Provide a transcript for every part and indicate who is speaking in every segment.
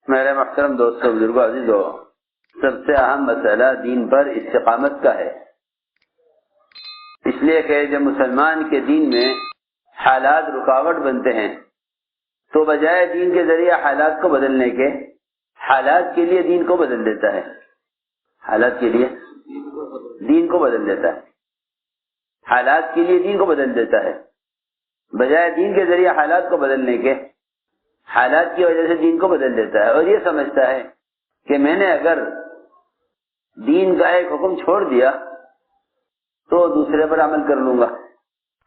Speaker 1: میرے محترم دوستوں، بزرگوں، عزیزوں، سب سے اہم مسئلہ دین پر استقامت کا ہے، اس لیے کہ جب مسلمان کے دین میں حالات رکاوٹ بنتے ہیں تو بجائے دین کے ذریعے حالات کو بدلنے کے، حالات کے لیے دین کو بدل دیتا ہے، حالات کے لیے دین کو بدل دیتا ہے، حالات کے لیے دین کو بدل دیتا ہے، بجائے دین کے ذریعے حالات کو بدلنے کے، حالات کی وجہ سے دین کو بدل دیتا ہے، اور یہ سمجھتا ہے کہ میں نے اگر دین کا ایک حکم چھوڑ دیا تو دوسرے پر عمل کر لوں گا،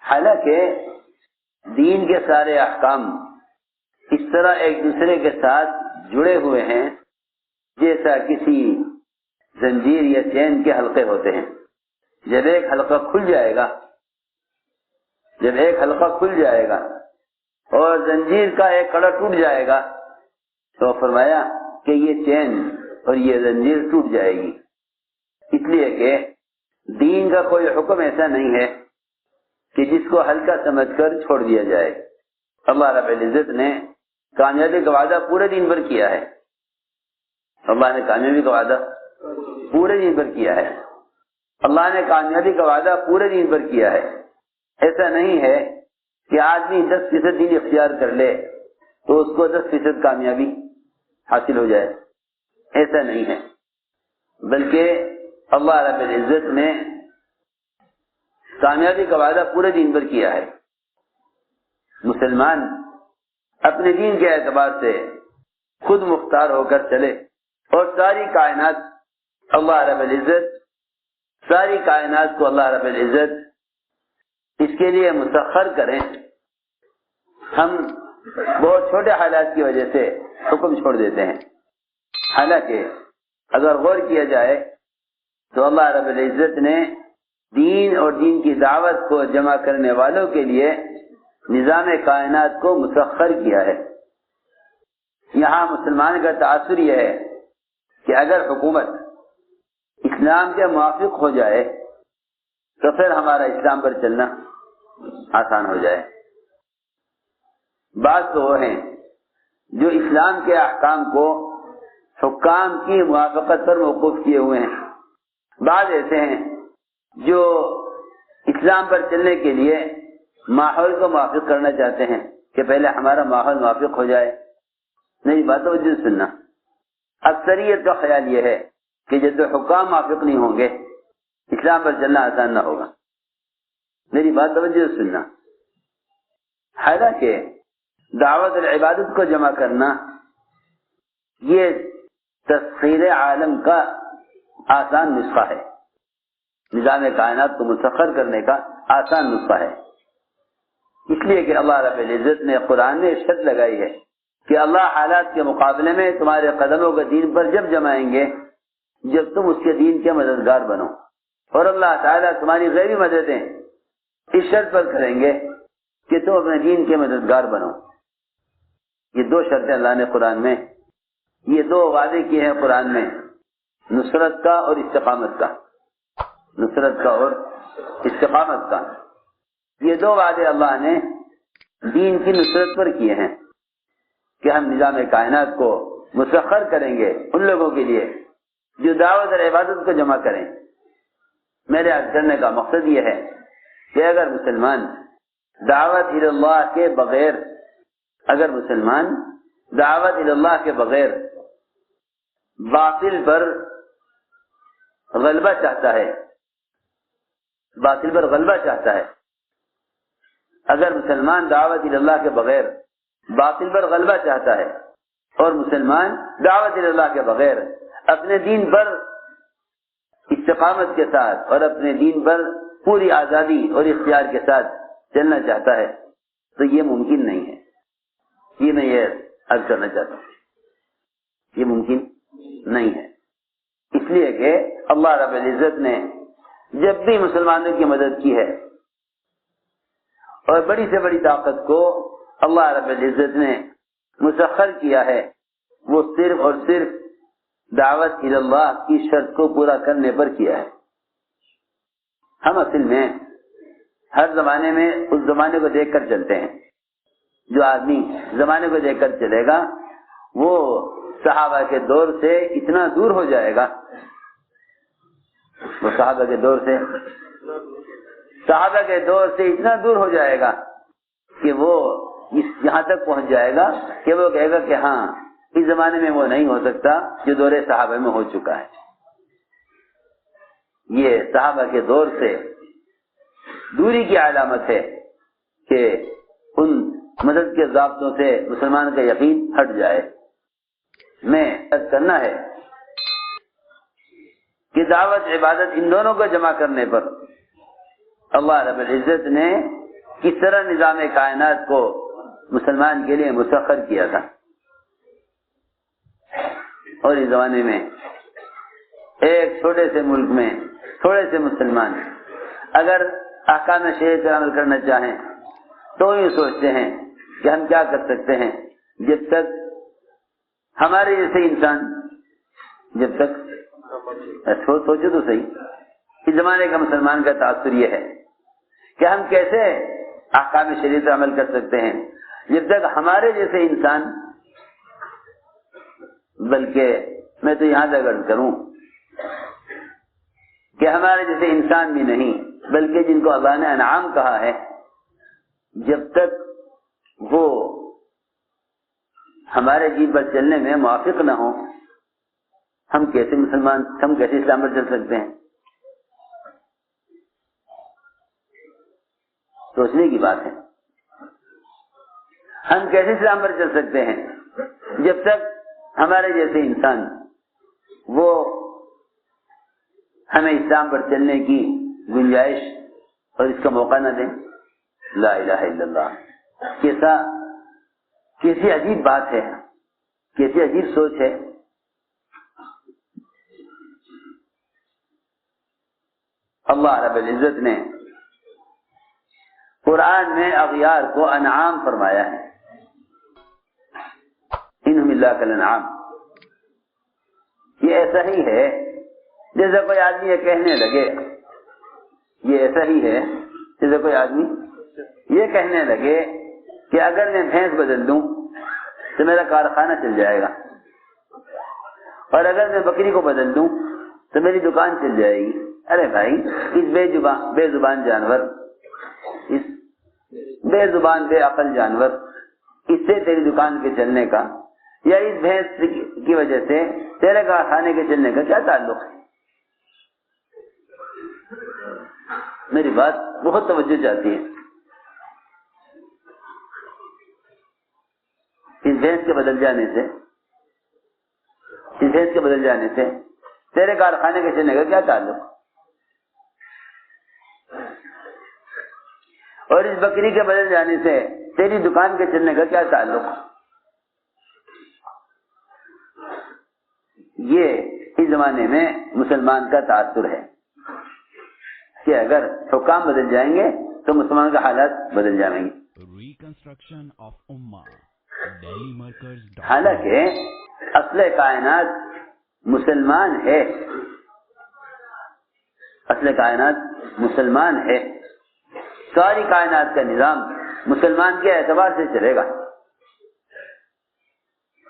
Speaker 1: حالانکہ دین کے سارے احکام اس طرح ایک دوسرے کے ساتھ جڑے ہوئے ہیں جیسا کسی زنجیر یا چین کے حلقے ہوتے ہیں۔ جب ایک حلقہ کھل جائے گا اور زنجیر کا ایک کڑا ٹوٹ جائے گا تو فرمایا کہ یہ چین اور یہ زنجیر ٹوٹ جائے گی، اس لیے کہ دین کا کوئی حکم ایسا نہیں ہے کہ جس کو ہلکا سمجھ کر چھوڑ دیا جائے۔ اللہ رب العزت نے کامیابی کا وعدہ پورے دین پر کیا ہے، اللہ نے کامیابی کا وعدہ پورے دین پر کیا ہے، اللہ نے کامیابی کا وعدہ پورے دین پر کیا ہے۔ ایسا نہیں ہے کہ آدمی 10% دین اختیار کر لے تو اس کو 10% کامیابی حاصل ہو جائے، ایسا نہیں ہے، بلکہ اللہ رب العزت نے کامیابی کا وعدہ پورے دین پر کیا ہے۔ مسلمان اپنے دین کے اعتبار سے خود مختار ہو کر چلے اور ساری کائنات کو اللہ رب العزت اس کے لیے مسخر کریں۔ ہم بہت چھوٹے حالات کی وجہ سے حکم چھوڑ دیتے ہیں، حالانکہ اگر غور کیا جائے تو اللہ رب العزت نے دین اور دین کی دعوت کو جمع کرنے والوں کے لیے نظام کائنات کو مسخر کیا ہے۔ یہاں مسلمان کا تاثر یہ ہے کہ اگر حکومت اسلام کے موافق ہو جائے تو پھر ہمارا اسلام پر چلنا آسان ہو جائے۔ بعض تو وہ ہیں جو اسلام کے احکام کو حکام کی موافقت پر موقوف کیے ہوئے ہیں، بعض ایسے ہیں جو اسلام پر چلنے کے لیے ماحول کو موافق کرنا چاہتے ہیں کہ پہلے ہمارا ماحول موافق ہو جائے۔ نہیں، بات توجہ سننا، اکثریت کا خیال یہ ہے کہ جب تو حکام موافق نہیں ہوں گے اسلام پر چلنا آسان نہ ہوگا۔ میری بات توجہ سننا، حالانکہ دعوت العبادت کو جمع کرنا یہ تسخیر عالم کا آسان نسخہ ہے، نظام کائنات کو مسخر کرنے کا آسان نسخہ ہے، اس لیے کہ اللہ رب العزت نے قرآن میں شرط لگائی ہے کہ اللہ حالات کے مقابلے میں تمہارے قدموں کو دین پر جب جمائیں گے جب تم اس کے دین کے مددگار بنو، اور اللہ تعالیٰ تمہاری غیبی مددیں اس شرط پر کریں گے کہ تم اپنے دین کے مددگار بنو۔ یہ دو شرطیں اللہ نے قرآن میں، یہ دو وعدے کیے ہیں قرآن میں، نصرت کا اور استقامت کا، نصرت کا اور استقامت کا، یہ دو وعدے اللہ نے دین کی نصرت پر کیے ہیں کہ ہم نظام کائنات کو مسخر کریں گے ان لوگوں کے لیے جو دعوت اور عبادت کو جمع کریں۔ میرے عرض کرنے کا مقصد یہ ہے کہ اگر مسلمان دعوت اللہ کے بغیر باطل پر غلبہ چاہتا ہے، اگر مسلمان دعوت اللہ کے بغیر باطل پر غلبہ چاہتا ہے اور مسلمان دعوت اللہ کے بغیر اپنے دین پر استقامت کے ساتھ اور اپنے دین پر پوری آزادی اور اختیار کے ساتھ چلنا چاہتا ہے تو یہ ممکن نہیں ہے۔ یہ میں یہ عرض کرنا چاہتا ہوں، یہ ممکن نہیں ہے، اس لیے کہ اللہ رب العزت نے جب بھی مسلمانوں کی مدد کی ہے اور بڑی سے بڑی طاقت کو اللہ رب العزت نے مسخر کیا ہے، وہ صرف اور صرف دعوت اللہ کی شرط کو پورا کرنے پر کیا ہے۔ ہم اصل میں ہر زمانے میں اس زمانے کو دیکھ کر چلتے ہیں، جو آدمی زمانے کو دیکھ کر چلے گا وہ صحابہ کے دور سے اتنا دور ہو جائے گا، وہ صحابہ کے دور سے اتنا دور ہو جائے گا کہ وہ یہاں تک پہنچ جائے گا کہ وہ کہے گا کہ ہاں اس زمانے میں وہ نہیں ہو سکتا جو دور صحابہ میں ہو چکا ہے۔ یہ صحابہ کے دور سے دوری کی علامت ہے کہ ان مدد کے ضابطوں سے مسلمان کا یقین ہٹ جائے۔ میں کرنا ہے کہ دعوت عبادت ان دونوں کو جمع کرنے پر اللہ رب العزت نے کس طرح نظام کائنات کو مسلمان کے لیے مسخر کیا تھا، اور اس زمانے میں ایک چھوٹے سے ملک میں تھوڑے سے مسلمان اگر احکام شریعت پر عمل کرنا چاہیں تو یہ سوچتے ہیں کہ ہم کیا کر سکتے ہیں، جب تک ہمارے جیسے انسان سوچو تو صحیح، اس زمانے کا مسلمان کا تاثر یہ ہے کہ ہم کیسے احکام شریعت پر عمل کر سکتے ہیں جب تک ہمارے جیسے انسان، بلکہ میں تو یہاں تک عرض کروں کہ ہمارے جیسے انسان بھی نہیں بلکہ جن کو اللہ نے انعام کہا ہے، جب تک وہ ہمارے دین پر چلنے میں موافق نہ ہو ہم کیسے اسلام پر چل سکتے ہیں؟ سوچنے کی بات ہے، ہم کیسے اسلام پر چل سکتے ہیں جب تک ہمارے جیسے انسان وہ ہمیں اسلام پر چلنے کی گنجائش اور اس کا موقع نہ دیں۔ لا الہ الا اللہ، کیسی عجیب بات ہے، کیسی عجیب سوچ ہے۔ اللہ رب العزت نے قرآن میں اغیار کو انعام فرمایا ہے، انہم اللہ کالانعام۔ یہ ایسا ہی ہے جیسے کوئی آدمی یہ کہنے لگے، یہ کہنے لگے کہ اگر میں بھینس بدل دوں تو میرا کارخانہ چل جائے گا، اور اگر میں بکری کو بدل دوں تو میری دکان چل جائے گی۔ ارے بھائی، اس بے زبان جانور، اس بے زبان بے عقل جانور، اس سے تیری دکان کے چلنے کا یا اس بھینس کی وجہ سے تیرے کارخانے کے چلنے کا کیا تعلق ہے؟ میری بات بہت توجہ چاہتی ہے۔ اس بھینس کے بدل جانے سے تیرے کارخانے کے چلنے کا کیا تعلق، اور اس بکری کے بدل جانے سے تیری دکان کے چلنے کا کیا تعلق؟ یہ اس زمانے میں مسلمان کا تاثر ہے کہ اگر حکام بدل جائیں گے تو مسلمان کا حالات بدل جائیں گے۔ حالانکہ اصل کائنات مسلمان ہے، ساری کائنات کا نظام مسلمان کے اعتبار سے چلے گا،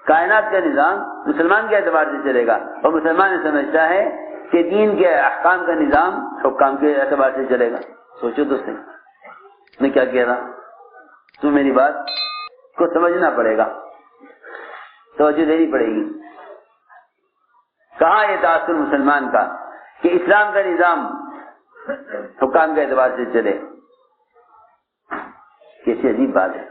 Speaker 1: کائنات کا نظام مسلمان کے اعتبار سے چلے گا، اور مسلمان سمجھتا ہے کہ دین کے احکام کا نظام حکام کے اعتبار سے چلے گا۔ سوچو تو صحیح میں کیا کہہ رہا ہوں، تو میری بات کو سمجھنا پڑے گا، توجہ دینی پڑے گی۔ کہاں یہ تاثر مسلمان کا کہ اسلام کا نظام حکام کے اعتبار سے چلے؟ کیسی عجیب بات ہے۔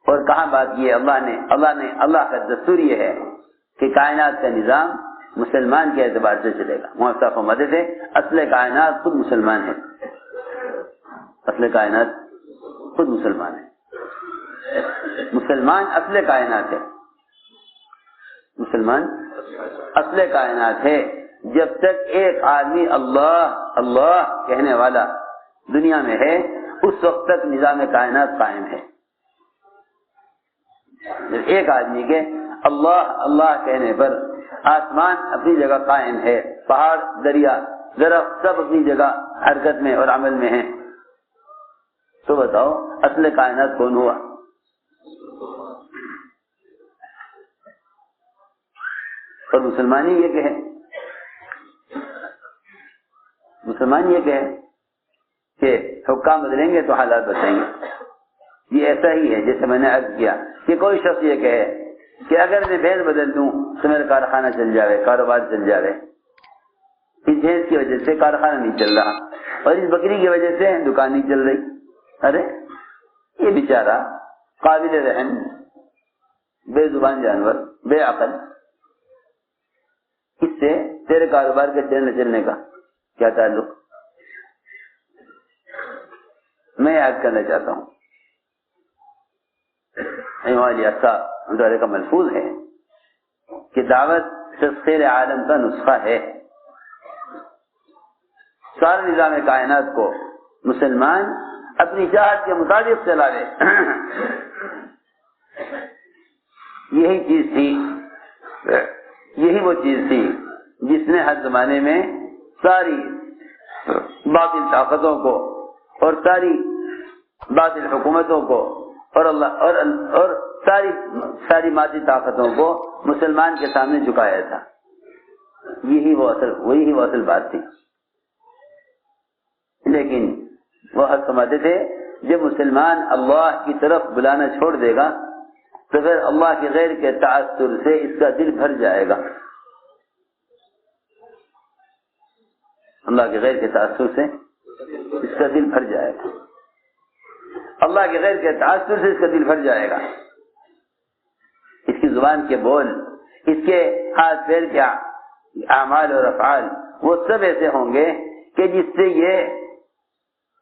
Speaker 1: اور کہاں بات یہ اللہ کا دستور یہ ہے کہ کائنات کا نظام مسلمان کے اعتبار سے چلے گا۔ موافق مدد ہے، اصل کائنات خود مسلمان ہے، مسلمان اصل کائنات ہے۔ جب تک ایک آدمی اللہ اللہ کہنے والا دنیا میں ہے اس وقت تک نظام کائنات قائم ہے۔ جب ایک آدمی کے اللہ اللہ کہنے پر آسمان اپنی جگہ قائم ہے، پہاڑ دریا درخت سب اپنی جگہ حرکت میں اور عمل میں ہیں، تو بتاؤ اصل کائنات کون ہوا؟ اور مسلمان یہ کہے کہ حکام بدلیں گے تو حالات بدلیں گے. یہ ایسا ہی ہے جیسے میں نے عرض کیا کہ کوئی شخص یہ کہے کہ اگر میں بھیڑ بدل دوں تو میرا کارخانہ چل جاوے, کاروبار چل جاوے. اس بھیڑ کی وجہ سے کارخانہ نہیں چل رہا اور اس بکری کی وجہ سے دکان نہیں چل رہی. ارے یہ بیچارہ قابل رحم بے زبان جانور بے عقل, اس سے تیرے کاروبار کے چلنے کا کیا تعلق؟ میں یاد کرنا چاہتا ہوں کا ملفوظ ہے کہ دعوت تسخیر عالم کا نسخہ ہے. سارے نظام کائنات کو مسلمان اپنی چاہت کے مطابق چلاوے. یہی وہ چیز تھی جس نے ہر زمانے میں ساری باطل طاقتوں کو اور ساری باطل حکومتوں کو اور ساری مادی طاقتوں کو مسلمان کے سامنے جھکایا تھا. وہی وہ اصل بات تھی. لیکن وہ حق سمجھتے تھے جب مسلمان اللہ کی طرف بلانا چھوڑ دے گا تو پھر اللہ کے غیر کے تعصر سے اس کا دل بھر جائے گا. اللہ کے غیر کے تعصر سے اس کا دل بھر جائے گا. اللہ کے غیر کے تعصر سے اس کا دل بھر جائے گا. اس کی زبان کے بول, اس کے ہاتھ پیر کے اعمال اور افعال وہ سب ایسے ہوں گے کہ جس سے یہ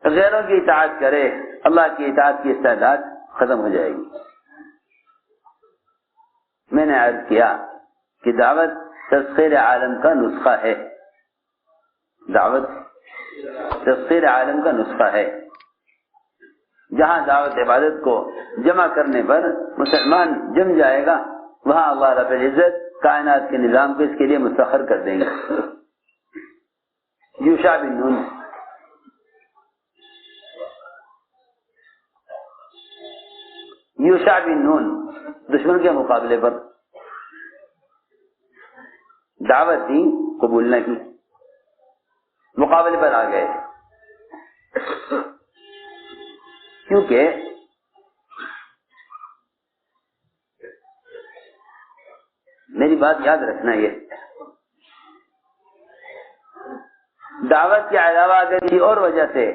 Speaker 1: غیروں کی اطاعت کرے, اللہ کی اطاعت کی استعداد ختم ہو جائے گی. میں نے عرض کیا کہ دعوت تسخیر عالم کا نسخہ ہے. دعوت تسخیر عالم کا نسخہ ہے. جہاں دعوت عبادت کو جمع کرنے پر مسلمان جم جائے گا, وہاں اللہ رب العزت کائنات کے نظام کو اس کے لیے مسخر کر دیں گے. یوشع بن نون دشمن کے مقابلے پر دعوت دی, قبول نہ کی, مقابلے پر آ گئے. کیونکہ میری بات یاد رکھنا, یہ دعوت کے علاوہ اگر کسی اور وجہ سے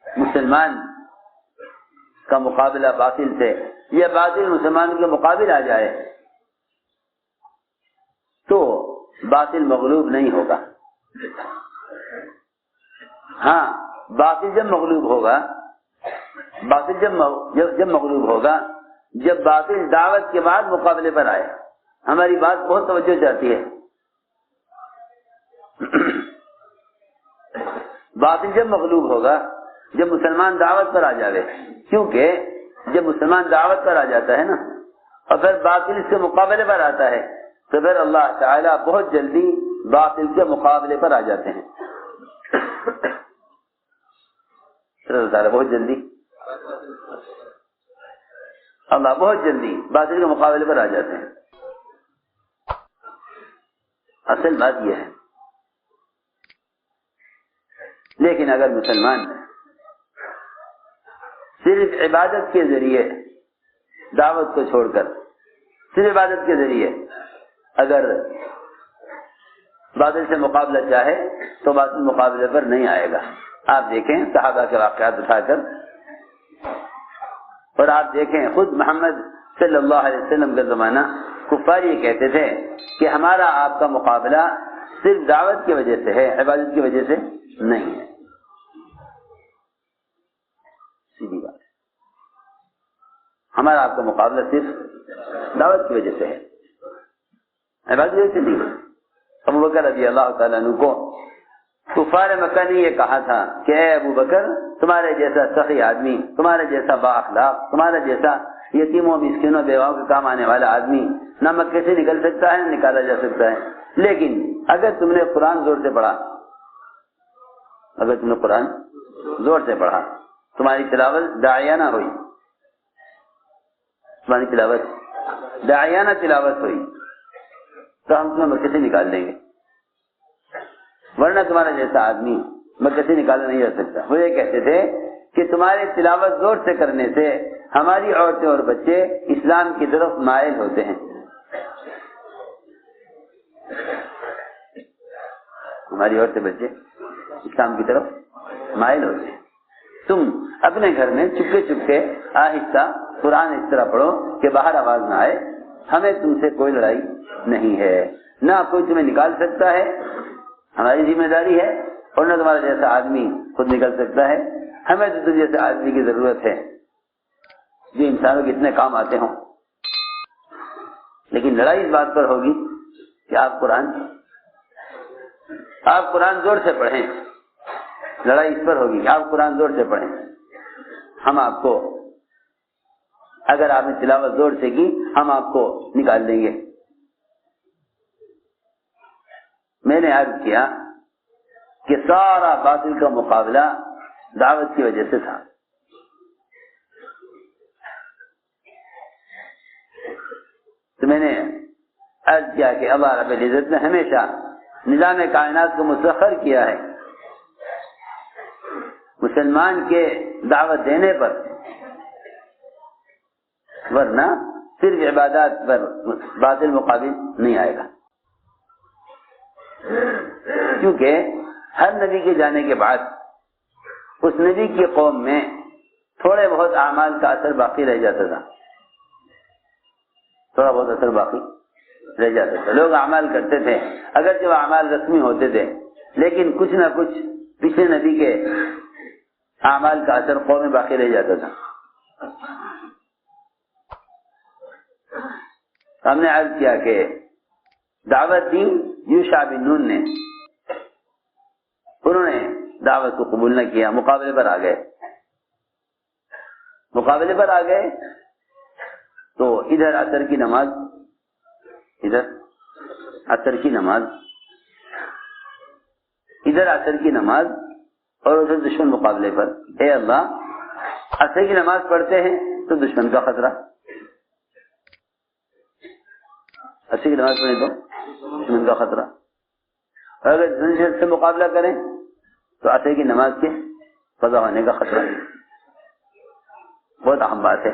Speaker 1: مسلمان کا مقابلہ باطل سے یا باطل مسلمان کے مقابل آ جائے تو باطل مغلوب نہیں ہوگا. ہاں, باطل جب مغلوب ہوگا جب باطل دعوت کے بعد مقابلے پر آئے. ہماری بات بہت توجہ چاہتی ہے. باطل جب مغلوب ہوگا جب مسلمان دعوت پر آ جاوے, کیونکہ جب مسلمان دعوت پر آ جاتا ہے نا اور پھر باطل اس کے مقابلے پر آتا ہے تو پھر اللہ تعالیٰ بہت جلدی باطل کے مقابلے پر آ جاتے ہیں. اللہ تعالیٰ بہت جلدی باطل کے مقابلے پر آ جاتے ہیں. اصل بات یہ ہے. لیکن اگر مسلمان صرف عبادت کے ذریعے دعوت کو چھوڑ کر صرف عبادت کے ذریعے اگر باطل سے مقابلہ چاہے تو باطل مقابلے پر نہیں آئے گا. آپ دیکھیں صحابہ کے واقعات اٹھا کر, اور آپ دیکھیں خود محمد صلی اللہ علیہ وسلم کا زمانہ کفار یہ کہتے تھے کہ ہمارا آپ کا مقابلہ صرف دعوت کی وجہ سے ہے, عبادت کی وجہ سے نہیں ہے. سیدھی بات, ہمارا آپ کا مقابلہ صرف دعوت کی وجہ سے ہے, عبادت کی وجہ سے نہیں. ابو بکر رضی اللہ تعالیٰ عنہ کو کفار مکہ نے یہ کہا تھا کہ اے ابو بکر, تمہارے جیسا سخی آدمی, تمہارے جیسا با اخلاق, تمہارے جیسا یتیموں مسکینوں بیواؤں کے کام آنے والا آدمی نہ مکے سے نکل سکتا ہے نہ نکالا جا سکتا ہے. لیکن اگر تم نے قرآن زور سے پڑھا, تمہاری تلاوت داعیانہ ہوئی, تمہاری تلاوت داعیانہ تلاوت ہوئی, تو ہم تمہیں مکے سے نکال دیں گے، ورنہ تمہارا جیسا آدمی مکے سے نکالا نہیں جا سکتا۔ وہ یہ کہتے تھے کہ تمہاری تلاوت زور سے کرنے سے ہماری عورتیں اور بچے اسلام کی طرف مائل ہوتے ہیں، ہماری عورتیں بچے اسلام کی طرف مائل ہوتے ہیں۔ تم اپنے گھر میں چپکے چپکے آہستہ قرآن اس طرح پڑھو کہ باہر آواز نہ آئے، ہمیں تم سے کوئی لڑائی نہیں ہے، نہ کوئی تمہیں نکال سکتا ہے، ہماری ذمہ داری ہے، اور نہ تمہارا جیسا آدمی خود نکل سکتا ہے، ہمیں تو تم جیسے آدمی کی ضرورت ہے جو انسانوں کے اتنے کام آتے ہوں۔ لیکن لڑائی اس بات پر ہوگی کہ آپ قرآن زور سے پڑھیں، لڑائی اس پر ہوگی کہ آپ قرآن زور سے پڑھیں، ہم آپ کو، اگر آپ نے تلاوت زور سے کی ہم آپ کو نکال دیں گے۔ میں نے عرض کیا کہ سارا باطل کا مقابلہ دعوت کی وجہ سے تھا۔ تو میں نے عرض کیا کہ اللہ رب العزت نے ہمیشہ نظام کائنات کو مسخر کیا ہے مسلمان کے دعوت دینے پر، ورنہ صرف عبادات پر باطل مقابل نہیں آئے گا، کیونکہ ہر نبی کے جانے کے بعد اس نبی کی قوم میں تھوڑے بہت اعمال کا اثر باقی رہ جاتا تھا، تھوڑا بہت اثر باقی رہ جاتا تھا، لوگ اعمال کرتے تھے، اگرچہ وہ اعمال رسمی ہوتے تھے، لیکن کچھ نہ کچھ پچھلے نبی کے اعمال کا اثر قوم میں باقی رہ جاتا تھا۔ ہم نے عرض کیا کہ دعوت دی یوشع بن نون نے، انہوں نے دعوت کو قبول نہ کیا، مقابلے پر آ گئے، تو ادھر عصر کی نماز، ادھر عصر کی نماز اور ادھر دشمن مقابلے پر۔ اے اللہ، عصر کی نماز پڑھتے ہیں تو دشمن کا خطرہ، عصر کی نماز پڑھیں تو دشمن کا خطرہ، اور اگر دشمن سے مقابلہ کریں تو عصر کی نماز کے قضا ہونے کا خطرہ۔ بہت اہم بات ہے،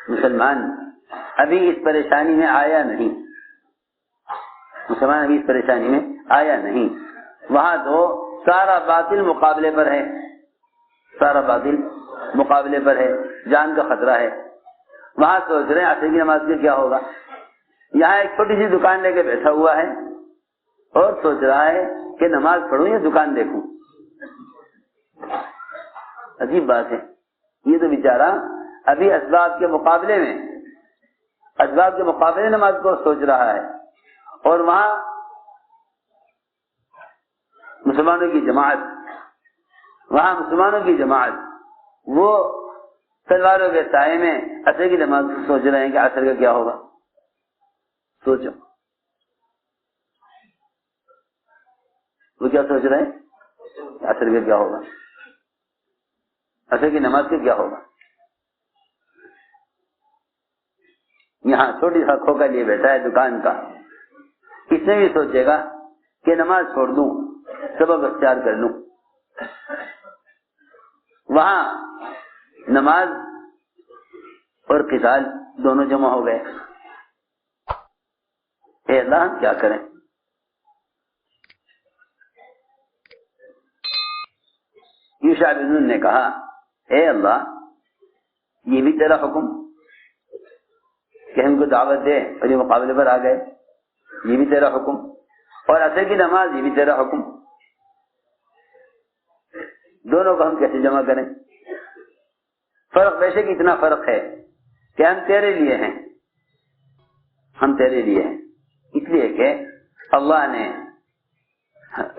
Speaker 1: مسلمان ابھی اس پریشانی میں آیا نہیں، وہاں تو سارا باطل مقابلے پر ہے، جان کا خطرہ ہے، وہاں سوچ رہے ہیں عصر کی نماز سے کیا ہوگا۔ یہاں ایک چھوٹی سی دکان لے کے بیٹھا ہوا ہے اور سوچ رہا ہے کہ نماز پڑھوں یا دکان دیکھوں۔ عجیب بات ہے، یہ تو بیچارہ ابھی اسباب کے مقابلے نماز کو سوچ رہا ہے، اور وہاں مسلمانوں کی جماعت وہ تلواروں کے سائے میں عصر کی نماز سوچ رہے ہیں کہ عصر کا کیا ہوگا۔ سوچو وہ کیا سوچ رہے ہیں، عصر کا کیا ہوگا، عصر کی نماز کا کیا ہوگا۔ یہاں چھوٹی سا کھوکا لیے بیٹھا ہے دکان کا، اس میں بھی سوچے گا کہ نماز چھوڑ دوں، سبب اختیار کر لوں۔ وہاں نماز اور قتال دونوں جمع ہو گئے۔ اے اللہ، کیا کریں؟ یوشع بن نون نے کہا، اے اللہ، یہ بھی تیرا حکم کہ ہم کو دعوت دے اور یہ مقابلے پر آ گئے، یہ بھی تیرا حکم، اور عصر کی نماز یہ بھی تیرا حکم، دونوں کو ہم کیسے جمع کریں؟ فرق ویسے کہ اتنا فرق ہے کہ ہم تیرے لیے ہیں، اس لیے کہ اللہ نے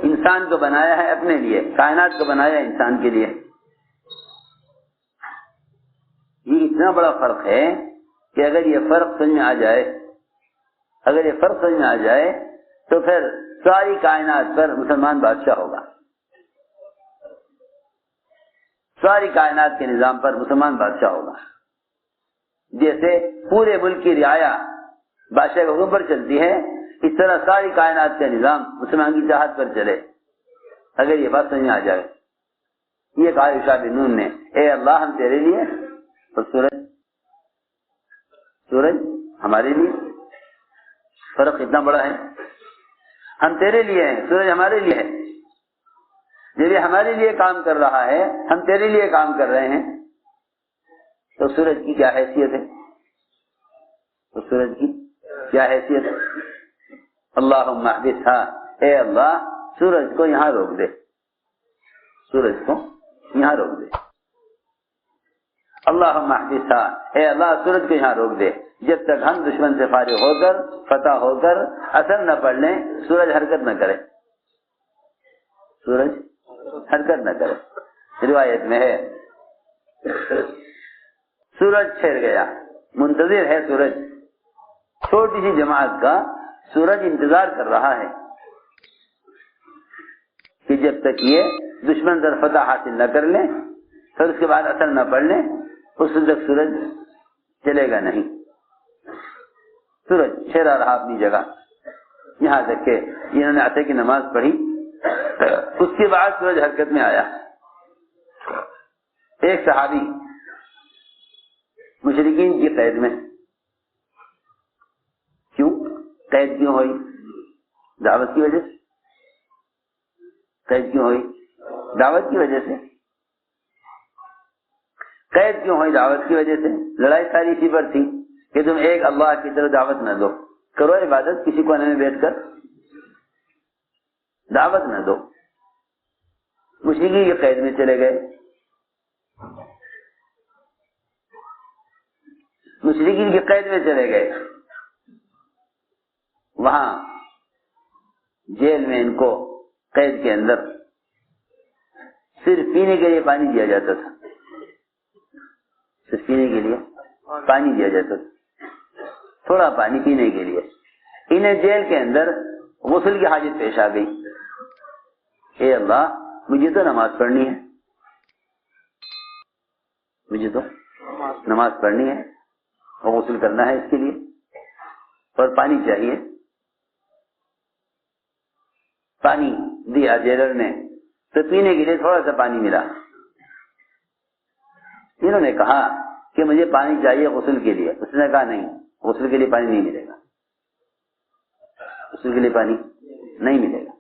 Speaker 1: انسان کو بنایا ہے اپنے لیے، کائنات کو بنایا ہے انسان کے لیے۔ یہ اتنا بڑا فرق ہے کہ اگر یہ فرق سمجھ میں آ جائے تو پھر ساری کائنات پر مسلمان بادشاہ ہوگا، ساری کائنات کے نظام پر مسلمان بادشاہ ہوگا۔ جیسے پورے ملک کی رعایا بادشاہ کے حکم پر چلتی ہے، اس طرح ساری کائنات کا نظام مسلمان کی چاہت پر چلے۔ اگر یہ بات سمجھ میں آ جائے، یہ کہا یوشع بن نون نے، اے اللہ ہم تیرے لیے اور سورج ہمارے لیے، فرق اتنا بڑا ہے، ہم تیرے لیے ہیں، سورج ہمارے لیے ہے۔ جب یہ ہمارے لیے کام کر رہا ہے، ہم تیرے لیے کام کر رہے ہیں، تو سورج کی کیا حیثیت ہے؟ تو سورج کی کیا حیثیت ہے؟ اللہم احبسھا، اے اللہ سورج کو یہاں روک دے، سورج کو یہاں روک دے۔ اللہم احبسھا، اے اللہ سورج کو یہاں روک دے، جب تک ہم دشمن سے فارغ ہو کر، فتح ہو کر اثر نہ پڑ لیں، سورج حرکت نہ کرے، سورج حرکت نہ کرے۔ روایت میں ہے سورج ٹھہر گیا، منتظر ہے سورج، چھوٹی سی جماعت کا سورج انتظار کر رہا ہے کہ جب تک یہ دشمن پر فتح حاصل نہ کر لیں، پھر اس کے بعد اثر نہ پڑ لیں، اس وقت تک سورج چلے گا نہیں۔ سورج ٹھہرا رہا اپنی جگہ، یہاں تک کہ انہوں نے عصر کی نماز پڑھی، اس کے بعد سورج حرکت میں آیا۔ ایک صحابی مشرکین کی قید میں، کیوں قید کیوں ہوئی؟ دعوت کی وجہ سے قید کیوں ہوئی؟ دعوت کی وجہ سے قید کیوں ہوئی؟ دعوت کی وجہ سے۔ لڑائی ساری اسی پر تھی کہ تم ایک اللہ کی طرف دعوت نہ دو، کرو عبادت کسی کونے میں بیٹھ کر، دعوت نہ دو۔ مشرکین کی قید میں چلے گئے، مشرکین کی قید میں چلے گئے، وہاں جیل میں ان کو قید کے اندر صرف پینے کے لیے پانی دیا جاتا تھا، صرف پینے کے لیے پانی دیا جاتا تھا، تھوڑا پانی پینے کے لیے۔ انہیں جیل کے اندر غسل کی حاجت پیش آ گئی، اے اللہ مجھے تو نماز پڑھنی ہے، مجھے تو نماز پڑھنی ہے اور غسل کرنا ہے اس کے لیے، اور پانی چاہیے۔ پانی دیا جیلر نے، تو پینے کے لیے تھوڑا سا پانی ملا۔ انہوں نے کہا کہ مجھے پانی چاہیے غسل کے لیے، اس نے کہا نہیں، غسل کے لیے پانی نہیں ملے گا، غسل کے لیے پانی نہیں ملے گا،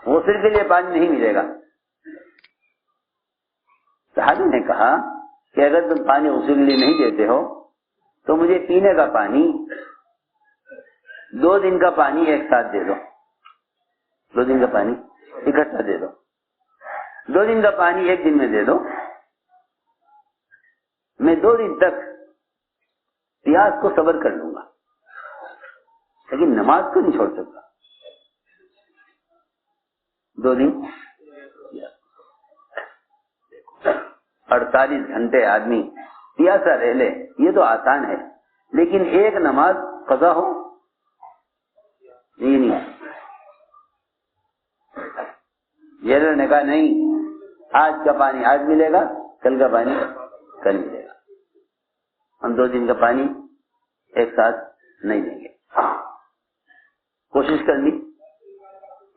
Speaker 1: غسل کے لیے پانی نہیں ملے گا۔ صحابی نے کہا کہ اگر تم پانی غسل کے لیے نہیں دیتے ہو تو مجھے پینے کا پانی 2 دن کا پانی ایک ساتھ دے دو، 2 دن کا پانی اکٹھا دے دو، 2 دن کا پانی ایک دن میں دے دو، میں 2 دن تک پیاس کو صبر کر لوں گا، لیکن نماز کو نہیں چھوڑ سکتا۔ 2 دن 48 گھنٹے آدمی پیاسا رہ لے، یہ تو آسان ہے، لیکن ایک نماز قضا ہو یہ نہیں۔ جیلر نے کہا نہیں، آج کا پانی آج ملے گا، کل کا پانی کل ملے گا، ہم 2 دن کا پانی ایک ساتھ نہیں دیں گے۔ کوشش کر لی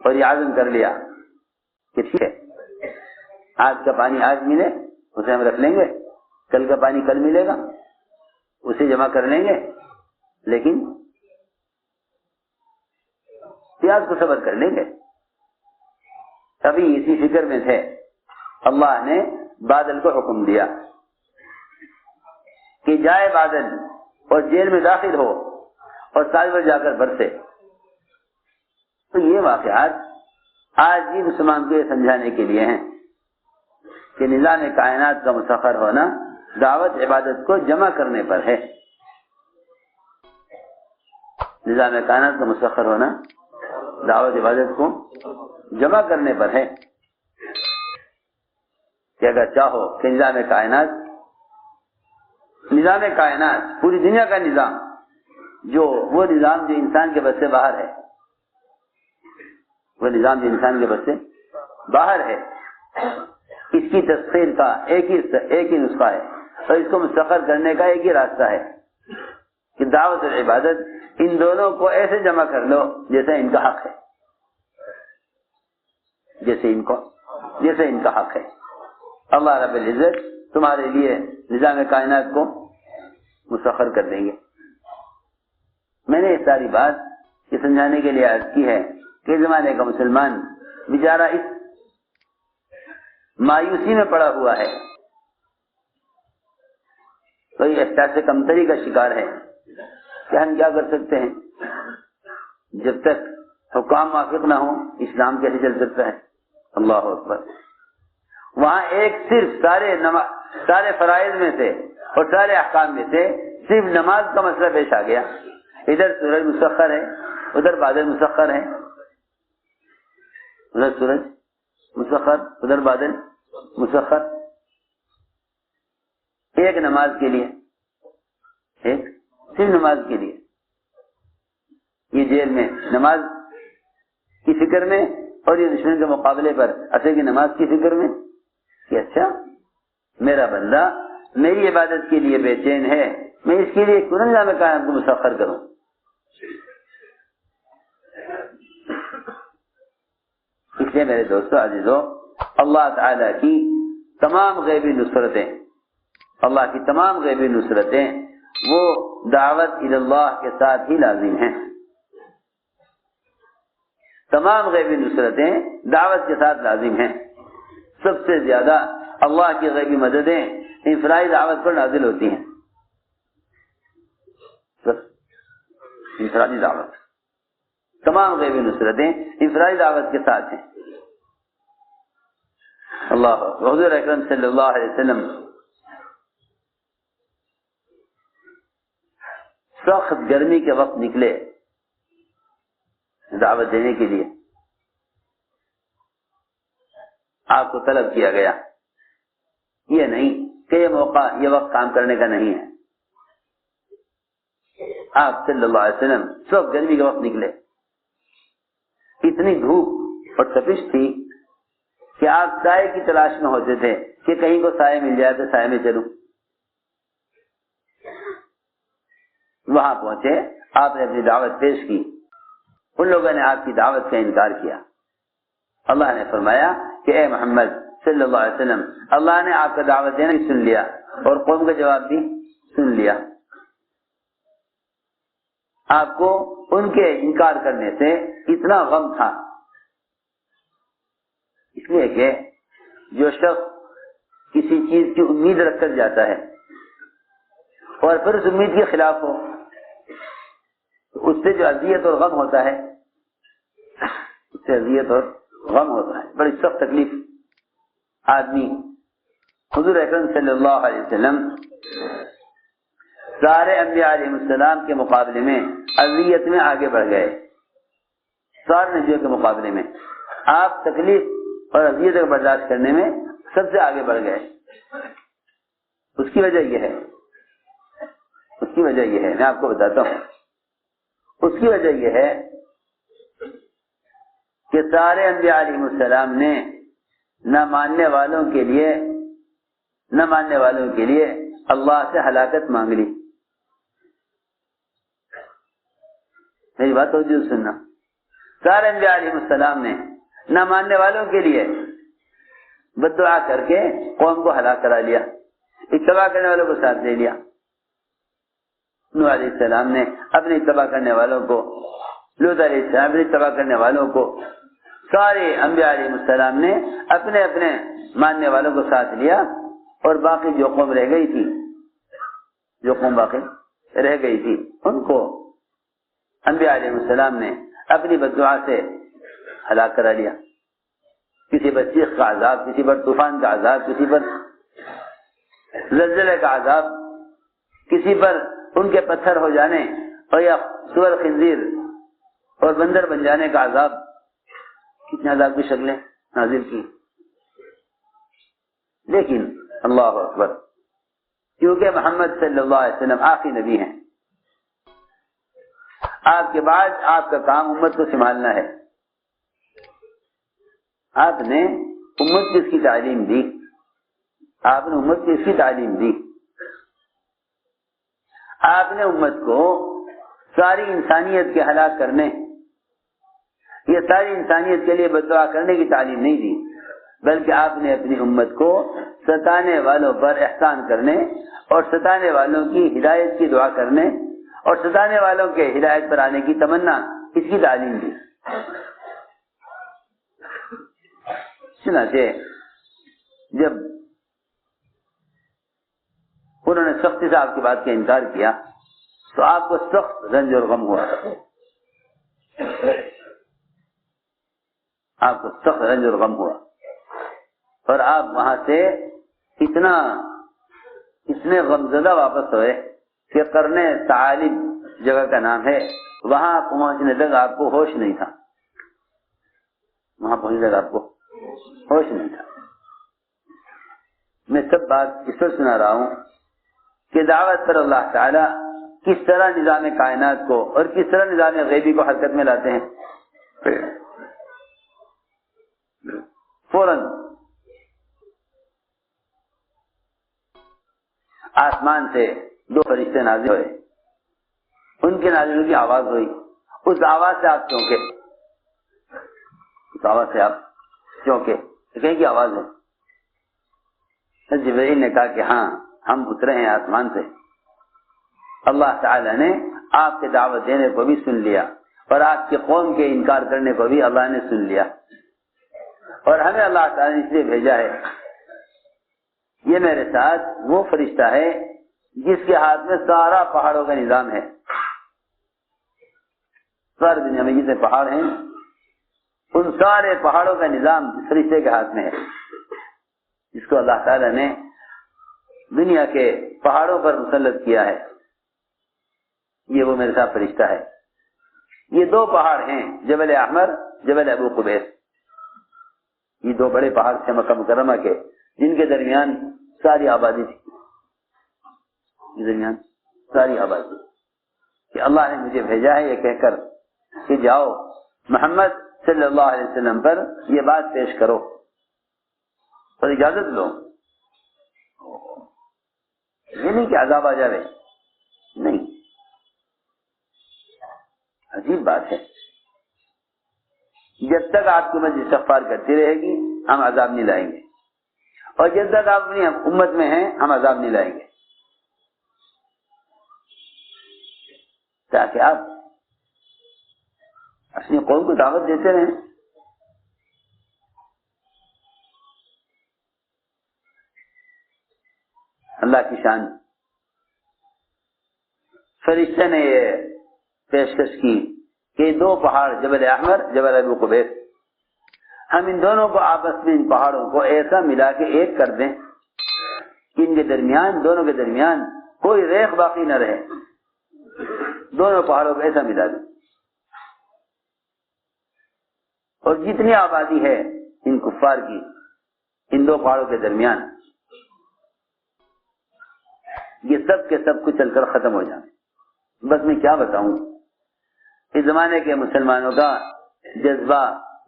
Speaker 1: اور یہ عزم کر لیا کہ ٹھیک ہے، آج کا پانی آج ملے اسے ہم رکھ لیں گے، کل کا پانی کل ملے گا اسے جمع کر لیں گے، لیکن پیاس کو صبر کر لیں گے۔ ابھی اسی فکر میں تھے، اللہ نے بادل کو حکم دیا کہ جائے بادل اور جیل میں داخل ہو اور تاج پر جا کر برسے۔ تو یہ واقعات آج بھی مسلمان کو یہ سمجھانے کے لیے ہیں کہ نظام کائنات کا مسخر ہونا دعوت عبادت کو جمع کرنے پر ہے، نظام کائنات کا مسخر ہونا دعوت عبادت کو جمع کرنے پر ہے، کہ اگر چاہو کہ نظام کائنات پوری دنیا کا نظام، وہ نظام جو انسان کے بس سے باہر ہے، وہ نظام جو انسان کے بس سے باہر ہے، اس کی تسخیر کا ایک ہی نسخہ ہے، اور اس کو مستقر کرنے کا ایک ہی راستہ ہے کہ دعوت اور عبادت ان دونوں کو ایسے جمع کر لو جیسے ان کا حق ہے، جیسے ان کا حق ہے۔ اللہ رب العزت تمہارے لیے نظام کائنات کو مسخر کر دیں گے۔ میں نے یہ ساری بات یہ سمجھانے کے لیے عرض کی ہے کہ زمانے کا مسلمان بیچارہ اس مایوسی میں پڑا ہوا ہے، تو یہ احساس کمتری کا شکار ہے کہ ہم کیا کر سکتے ہیں، جب تک حکام موافق نہ ہوں اسلام کیسے چل سکتا ہے؟ اللہ اکبر۔ وہاں ایک صرف سارے فرائض میں سے اور سارے احکام میں سے صرف نماز کا مسئلہ پیش آ گیا۔ ادھر سورج مسخر ہے، ادھر بادل مسخر ہے، ادھر سورج مسخر، ادھر بادل مسخر، ایک نماز کے لیے، ایک صرف نماز کے لیے یہ جیل میں نماز کی فکر میں، اور یہ دشمن کے مقابلے پر اصل کی نماز کی فکر میں کہ اچھا میرا بندہ میری عبادت کے لیے بے چین ہے، میں اس کے لیے کیوں نظام کائنات کو مسخر کروں؟ اس لیے میرے دوستو عزیزو، اللہ تعالی کی تمام غیبی نصرتیں، اللہ کی تمام غیبی نصرتیں وہ دعوت اللہ کے ساتھ ہی لازم ہیں۔ تمام غیبی نصرتیں دعوت کے ساتھ لازم ہیں۔ سب سے زیادہ اللہ کی غیبی مددیں انفرادی دعوت پر نازل ہوتی ہیں، انفرادی دعوت، تمام غیبی نصرتیں انفرادی دعوت کے ساتھ ہیں۔ اللہ حضور اکرم صلی اللہ علیہ وسلم سخت گرمی کے وقت نکلے دعوت دینے کے لیے، آپ کو طلب کیا گیا، یہ نہیں کہ یہ موقع یہ وقت کام کرنے کا نہیں ہے۔ آپ صلی اللہ علیہ وسلم سخت گرمی کے وقت نکلے، اتنی دھوپ اور تپش تھی کہ آپ سائے کی تلاش میں ہوتے تھے کہ کہیں کو سائے مل جائے تو سائے میں چلوں۔ وہاں پہنچے، آپ نے اپنی دعوت پیش کی، ان لوگوں نے آپ کی دعوت کا انکار کیا۔ اللہ نے فرمایا کہ اے محمد صلی اللہ علیہ وسلم، اللہ نے آپ کا دعوت دینا بھی سن لیا اور قوم کا جواب بھی سن لیا۔ آپ کو ان کے انکار کرنے سے اتنا غم تھا، اس لیے کہ جو شخص کسی چیز کی امید رکھ کر جاتا ہے اور پھر اس امید کے خلاف ہو، تو اس سے جو اذیت اور غم ہوتا ہے، اس سے اذیت اور غم ہوتا ہے، بڑی سخت تکلیف آدمی۔ حضور اکرم صلی اللہ علیہ وسلم سارے انبیاء علیہ السلام کے مقابلے میں اذیت میں آگے بڑھ گئے، سارے نبیوں کے مقابلے میں آپ تکلیف اور اذیت کو برداشت کرنے میں سب سے آگے بڑھ گئے۔ اس کی وجہ یہ ہے، میں آپ کو بتاتا ہوں، اس کی وجہ یہ ہے کہ سارے انبیاء علیہ السلام نے نہ ماننے والوں کے لیے اللہ سے ہلاکت مانگ لی۔ میری بات توجہ سننا، سارے انبیاء علیہ السلام نے نہ ماننے والوں کے لیے بد دعا کر کے قوم کو ہلاک کرا لیا، اتباع کرنے والوں کو ساتھ لے لیا۔ نوح علیہ السلام نے اپنے اتباع کرنے والوں کو، لوط علیہ السلام اپنے اتباع کرنے والوں کو، سارے انبیاء علیہ السلام نے اپنے اپنے ماننے والوں کو ساتھ لیا، اور باقی جو قوم رہ گئی تھی ان کو انبیاء علیہ السلام نے اپنی بددعا سے ہلاک کرا لیا۔ کسی پر چیخ کا عذاب، کسی پر طوفان کا عذاب، کسی پر زلزلے کا عذاب، کسی پر ان کے پتھر ہو جانے اور یا سور خنزیر اور بندر بن جانے کا عذاب، کتنے عذاب کی شکلیں نازل کی۔ لیکن اللہ اکبر، کیونکہ محمد صلی اللہ علیہ وسلم آخری نبی ہیں، آپ کے بعد آپ کا کام امت کو سنبھالنا ہے۔ آپ نے امت کو اس کی تعلیم دی، آپ نے امت کو ساری انسانیت کے ہلاک کرنے یا ساری انسانیت کے لیے بد دعا کرنے کی تعلیم نہیں دی، بلکہ آپ نے اپنی امت کو ستانے والوں پر احسان کرنے اور ستانے والوں کی ہدایت کی دعا کرنے اور ستانے والوں کے ہدایت پر آنے کی تمنا، اس کی تعلیم دی۔ چنانچہ جب انہوں نے سختی سے آپ کی بات کا انکار کیا تو آپ کو سخت رنج اور غم ہوا، آپ کو سخت رنج اور غم ہوا، اور آپ وہاں سے اتنے غمزدہ واپس ہوئے کہ قرن ثعالب جگہ کا نام ہے، وہاں پہنچنے تک آپ کو ہوش نہیں تھا، وہاں پہنچنے تک آپ کو ہوش نہیں تھا۔ میں سب بات اس پر سنا رہا ہوں کہ دعوت پر اللہ تعالی کس طرح نظام کائنات کو اور کس طرح نظام غیبی کو حرکت میں لاتے ہیں۔ فوراً آسمان سے دو فرشتے نازل ہوئے، ان کے نازل کی آواز ہوئی، اس آواز سے آپ چونکے، اس آواز سے آپ چونکے، کہیں کی آواز ہے؟ جبرائیل نے کہا کہ ہاں ہم اترے ہیں آسمان سے، اللہ تعالی نے آپ کے دعوت دینے کو بھی سن لیا اور آپ کے قوم کے انکار کرنے کو بھی اللہ نے سن لیا، اور ہمیں اللہ تعالی نے اس لیے بھیجا ہے۔ یہ میرے ساتھ وہ فرشتہ ہے جس کے ہاتھ میں سارا پہاڑوں کا نظام ہے، ساری دنیا میں جتنے پہاڑ ہیں ان سارے پہاڑوں کا نظام اس فرشتے کے ہاتھ میں ہے، جس کو اللہ تعالی نے دنیا کے پہاڑوں پر مسلط کیا ہے۔ یہ وہ میرے ساتھ فرشتہ ہے۔ یہ دو پہاڑ ہیں، جبل احمر، جبل ابو قبیس، یہ دو بڑے پہاڑ تھے مکہ مکرمہ کے، جن کے درمیان ساری آبادی تھی، درمیان ساری آبادی، کہ اللہ نے مجھے بھیجا ہے یہ کہہ کر کہ جاؤ محمد صلی اللہ علیہ وسلم پر یہ بات پیش کرو اور اجازت لو، یہ نہیں کہ عذاب آ جائے، نہیں، عجیب بات ہے، جب تک آپ کی امت استغفار کرتی رہے گی ہم عذاب نہیں لائیں گے، اور جب تک آپ اپنی امت میں ہیں ہم عذاب نہیں لائیں گے، تاکہ آپ اپنی قوم کو دعوت دیتے رہیں۔ اللہ کی شان، فرشتے نے یہ پیشکش کی کہ دو پہاڑ جبل احمر، جبل ابو قبیس، ہم ان دونوں کو آپس میں ان پہاڑوں کو ایسا ملا کے ایک کر دیں کہ ان کے درمیان، دونوں کے درمیان کوئی ریخ باقی نہ رہے، دونوں پہاڑوں کو ایسا ملا دیں، اور جتنی آبادی ہے ان کفار کی ان دو پہاڑوں کے درمیان، یہ سب کے سب کچھ چل کر ختم ہو جائیں۔ بس میں کیا بتاؤں، اس زمانے کے مسلمانوں کا جذبہ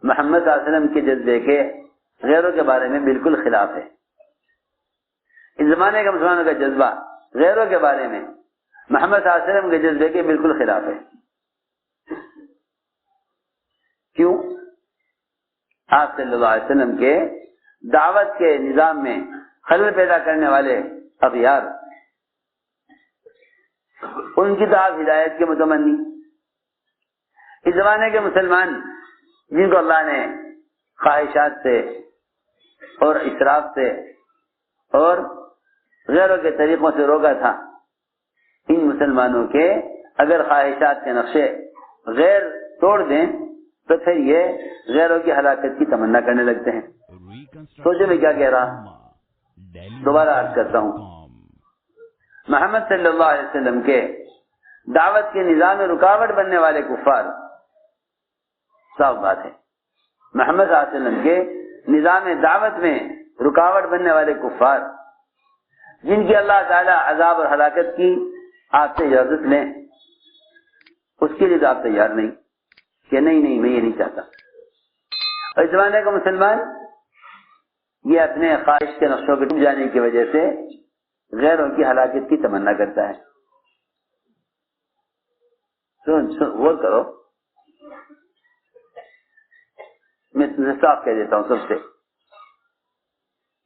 Speaker 1: محمد صلی اللہ علیہ وسلم کے جذبے کے غیروں کے بارے میں بالکل خلاف ہے۔ اس زمانے کے مسلمانوں کا جذبہ غیروں کے بارے میں محمد صلی اللہ علیہ وسلم کے جذبے کے بالکل خلاف ہے۔ کیوں؟ آپ صلی اللہ علیہ وسلم کے دعوت کے نظام میں خلل پیدا کرنے والے اغیار، ان کی تو آپ ہدایت کے متمنی، اس زمانے کے مسلمان جن کو اللہ نے خواہشات سے اور اسراف سے اور غیروں کے طریقوں سے روکا تھا، ان مسلمانوں کے اگر خواہشات کے نقشے غیر توڑ دیں تو پھر یہ غیروں کی ہلاکت کی تمنا کرنے لگتے ہیں۔ سوچے میں کیا کہہ رہا، دوبارہ عرض کرتا ہوں، محمد صلی اللہ علیہ وسلم کے دعوت کے نظام میں رکاوٹ بننے والے کفار، صاف بات ہے، محمد صلی اللہ علیہ وسلم کے نظام دعوت میں رکاوٹ بننے والے کفار، جن کی اللہ تعالی عذاب اور ہلاکت کی آپ سے اجازت لیں، اس کے لیے تو آپ تیار نہیں کہ نہیں میں یہ نہیں چاہتا۔ اور اس زمانے کا مسلمان یہ اپنے خواہش کے نقشوں کے ڈوب جانے کی وجہ سے غیروں کی ہلاکت کی تمنا کرتا ہے۔ غور کرو، میں تمہیں صاف کہہ دیتا ہوں سب سے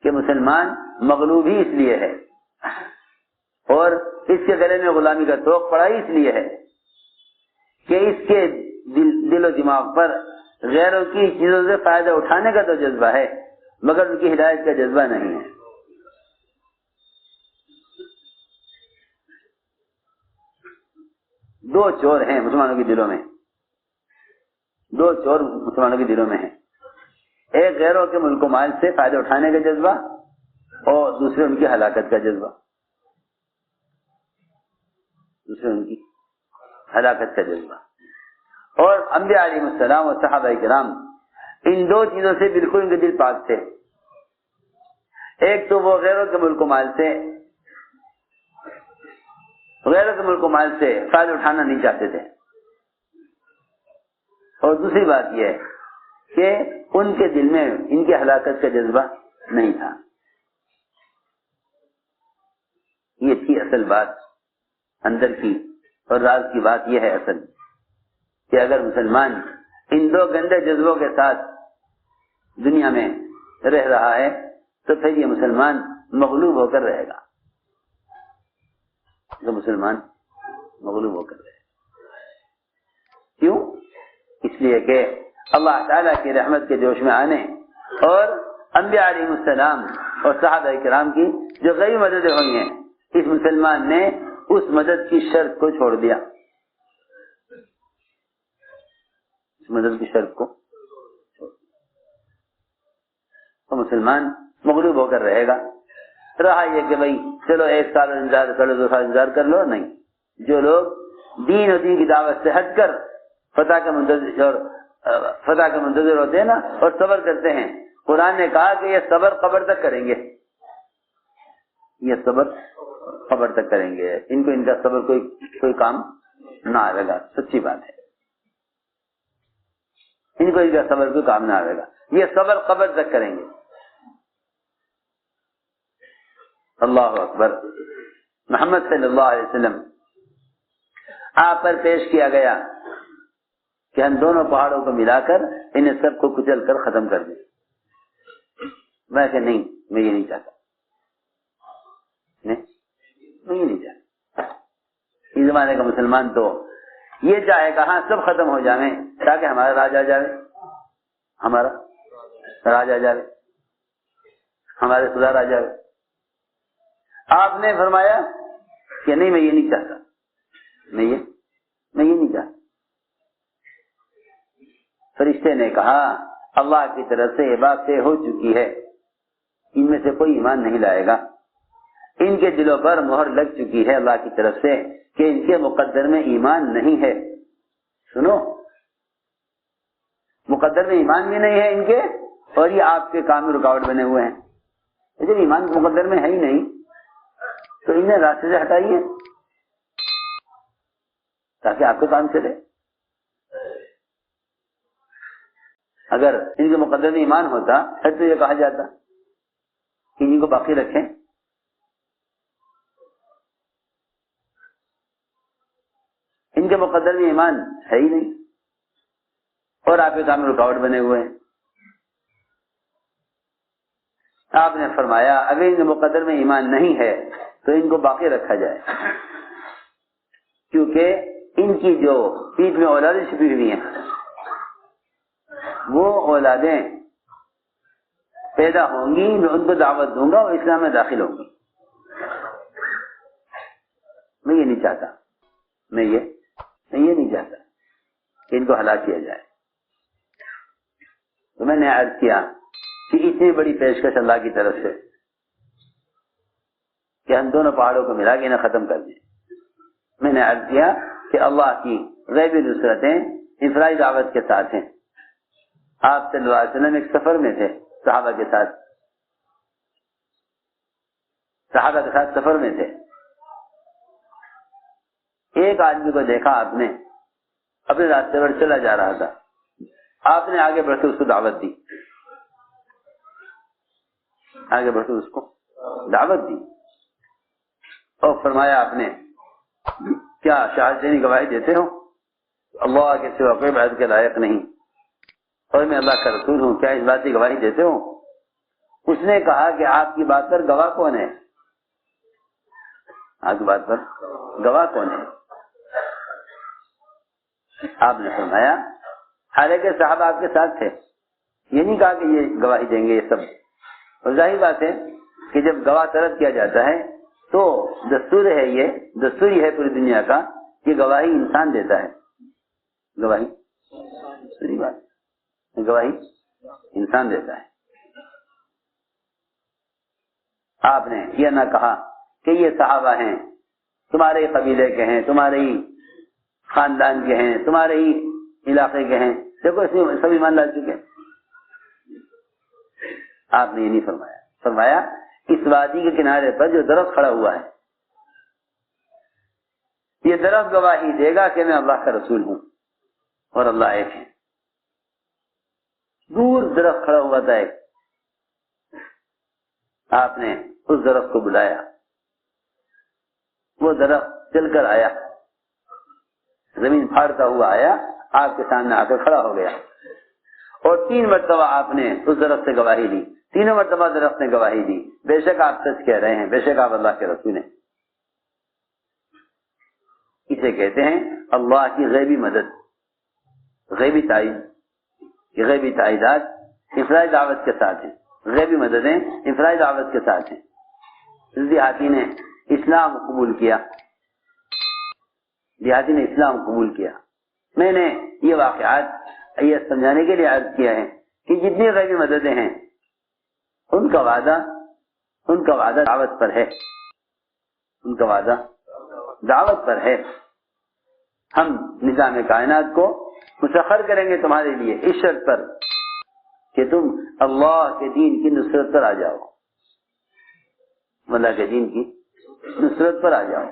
Speaker 1: کہ مسلمان مغلوب ہی اس لیے ہے اور اس کے گلے میں غلامی کا طوق پڑا ہی اس لیے ہے کہ اس کے دل و دماغ پر غیروں کی چیزوں سے فائدہ اٹھانے کا تو جذبہ ہے مگر ان کی ہدایت کا جذبہ نہیں ہے۔ دو چور ہیں مسلمانوں کے دلوں میں، دو چور مسلمانوں کے دلوں میں ہیں، ایک غیروں کے ملک و مال سے فائدہ اٹھانے کا جذبہ اور دوسرے ان کی ہلاکت کا جذبہ، دوسرے ان کی ہلاکت کا جذبہ۔ اور انبیاء علیہ السلام اور صحابہ کرام ان دو چیزوں سے بالکل ان کے دل پاک تھے، ایک تو وہ غیروں کے ملک و مال سے فائدہ اٹھانا نہیں چاہتے تھے، اور دوسری بات یہ ہے کہ ان کے دل میں ان کی ہلاکت کا جذبہ نہیں تھا۔ یہ تھی اصل بات، اندر کی اور راز کی بات یہ ہے اصل کہ اگر مسلمان ان دو گندے جذبوں کے ساتھ دنیا میں رہ رہا ہے تو پھر یہ مسلمان مغلوب ہو کر رہے گا، جو مسلمان مغلوب ہو کر رہے گا۔ کیوں؟ اس لیے کہ اللہ تعالیٰ کی رحمت کے جوش میں آنے اور انبیاء علیہ السلام اور صحابہ کرام کی جو غیبی مددیں ہوئی ہیں، اس مسلمان نے اس مدد کی شرط کو چھوڑ دیا، اس مدد کی شرط کو تو مسلمان مغلوب ہو کر رہے گا۔ رہا یہ کہ بھائی چلو ایک سال انتظار کر لو، 2 سال انتظار کر لو، نہیں، جو لوگ دین اور دین کی دعوت سے ہٹ کر فتح کا منتظر ہوتے ہیں نا اور صبر کرتے ہیں، قرآن نے کہا کہ یہ صبر قبر تک کریں گے، یہ صبر قبر تک کریں گے، ان کو ان کا صبر کوئی کام نہ آئے گا، سچی بات ہے، ان کو ان کا صبر کوئی کام نہ آئے گا، یہ صبر قبر تک کریں گے۔ اللہ اکبر۔ محمد صلی اللہ علیہ وسلم آپ پر پیش کیا گیا کہ ہم دونوں پہاڑوں کو ملا کر انہیں سب کو کچل کر ختم کر دیں، میں کہ نہیں، میں یہ نہیں چاہتا، میں یہ نہیں چاہتا۔ اس زمانے کا مسلمان تو یہ چاہے گا ہاں سب ختم ہو جائیں تاکہ ہمارا راج آ جائے، ہمارا راج آ جائے، ہمارے سدھار آ جائے۔ آپ نے فرمایا کہ نہیں، میں یہ نہیں چاہتا، میں یہ نہیں چاہتا۔ فرشتے نے کہا اللہ کی طرف سے یہ بات طے ہو چکی ہے، ان میں سے کوئی ایمان نہیں لائے گا، ان کے دلوں پر مہر لگ چکی ہے اللہ کی طرف سے کہ ان کے مقدر میں ایمان نہیں ہے۔ سنو، مقدر میں ایمان بھی نہیں ہے ان کے، اور یہ آپ کے کام میں رکاوٹ بنے ہوئے ہیں۔ جب ایمان مقدر میں ہے ہی نہیں تو انہیں راستے سے ہٹائیے تاکہ آپ کے کام چلے۔ اگر ان کے مقدر میں ایمان ہوتا پھر تو یہ کہا جاتا کہ ان کو باقی رکھیں، ان کے مقدر میں ایمان ہے ہی نہیں اور آپ کے کام میں رکاوٹ بنے ہوئے ہیں۔ آپ نے فرمایا اگر ان کے مقدر میں ایمان نہیں ہے تو ان کو باقی رکھا جائے، کیونکہ ان کی جو پیٹھ میں اولادیں چھپی ہوئی ہیں وہ اولادیں پیدا ہوں گی، میں ان کو دعوت دوں گا اور اسلام میں داخل ہوں گی۔ میں یہ نہیں چاہتا، میں یہ نہیں چاہتا کہ ان کو ہلاک کیا جائے۔ تو میں نے عرض کیا کہ اتنی بڑی پیشکش اللہ کی طرف سے کہ ہم دونوں پہاڑوں کو ملا کے انہیں ختم کر دیں۔ میں نے عرض کیا کہ اللہ کی غیبی نصرتیں انفرادی دعوت کے ساتھ ہیں۔ آپ صلی اللہ علیہ وسلم ایک سفر میں تھے صحابہ کے ساتھ سفر میں تھے، ایک آدمی کو دیکھا آپ نے اپنے راستے پر چلا جا رہا تھا، آپ نے آگے بڑھ کے اس کو دعوت دی، اور فرمایا آپ نے کیا شہادتین گواہی دیتے ہو؟ اللہ کے سوا کوئی عبادت کے لائق نہیں اور میں اللہ کا رسول ہوں، کیا اس بات کی گواہی دیتے ہو؟ اس نے کہا کہ آپ کی بات پر گواہ کون ہے؟ آپ کی بات پر گواہ کون ہے؟ آپ نے فرمایا، حالانکہ صحابہ آپ کے ساتھ تھے، یہ نہیں کہا کہ یہ گواہی دیں گے یہ سب، اور ظاہر بات ہے کہ جب گواہ طلب کیا جاتا ہے تو دستور ہے، یہ دستور ہی ہے پوری دنیا کا کہ گواہی انسان دیتا ہے، گواہی دوسری بات، گواہی انسان دیتا ہے۔ آپ نے یہ نہ کہا کہ یہ صحابہ ہیں، تمہارے ہی قبیلے کے ہیں، تمہارے ہی خاندان کے ہیں، تمہارے ہی علاقے کے ہیں، دیکھو اس میں سب ایمان لا چکے۔ آپ نے یہ نہیں فرمایا، فرمایا اس وادی کے کنارے پر جو درخت کھڑا ہوا ہے یہ درخت گواہی دے گا کہ میں اللہ کا رسول ہوں اور اللہ ایک ہے۔ دور درخت کھڑا ہوا تھا ایک، آپ نے اس درخت کو بلایا، وہ درخت چل کر آیا، زمین پھاڑتا ہوا آیا، آپ کے سامنے آ کر کھڑا ہو گیا، اور 3 مرتبہ آپ نے اس درخت سے گواہی دی، تینوں مرتبہ درخت نے گواہی دی، بے شک آپ سچ کہہ رہے ہیں، بے شک آپ اللہ کے رسول ہیں۔ اسے کہتے ہیں اللہ کی غیبی مدد، غیبی تائید۔ یہ غیبی تائیدات انفرادی دعوت کے ساتھ ہیں، غیبی مددیں انفرادی دعوت کے ساتھ ہیں۔ دیہاتی نے اسلام قبول کیا، دیہاتی نے اسلام قبول کیا۔ میں نے یہ واقعات یہ سمجھانے کے لیے عرض کیا ہے کہ جتنی غیبی مددیں ہیں ان کا وعدہ دعوت پر ہے، ان کا وعدہ دعوت پر ہے۔ ہم نظام کائنات کو مسخر کریں گے تمہارے لیے اس شرط پر کہ تم اللہ کے دین کی نصرت پر آ جاؤ، اللہ کے دین کی نصرت پر آ جاؤ۔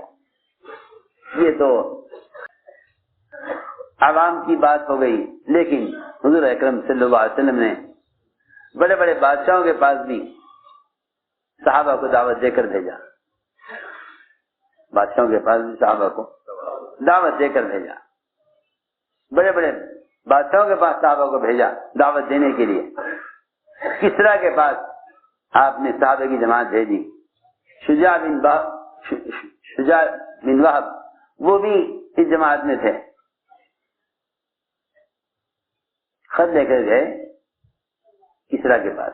Speaker 1: یہ تو عوام کی بات ہو گئی، لیکن حضور اکرم صلی اللہ علیہ وسلم نے بڑے بڑے بادشاہوں کے پاس بھی صحابہ کو دعوت دے کر بھیجا، بادشاہوں کے پاس بھی صحابہ کو دعوت دے کر بھیجا، بڑے بڑے بادشاہوں کے پاس صحابہ کو بھیجا دعوت دینے کے لیے۔ کسریٰ کے پاس آپ نے صحابہ کی جماعت بھیجی، شجاع بن وہب وہ بھی اس جماعت میں تھے، خط لے کر گئے کسریٰ کے پاس،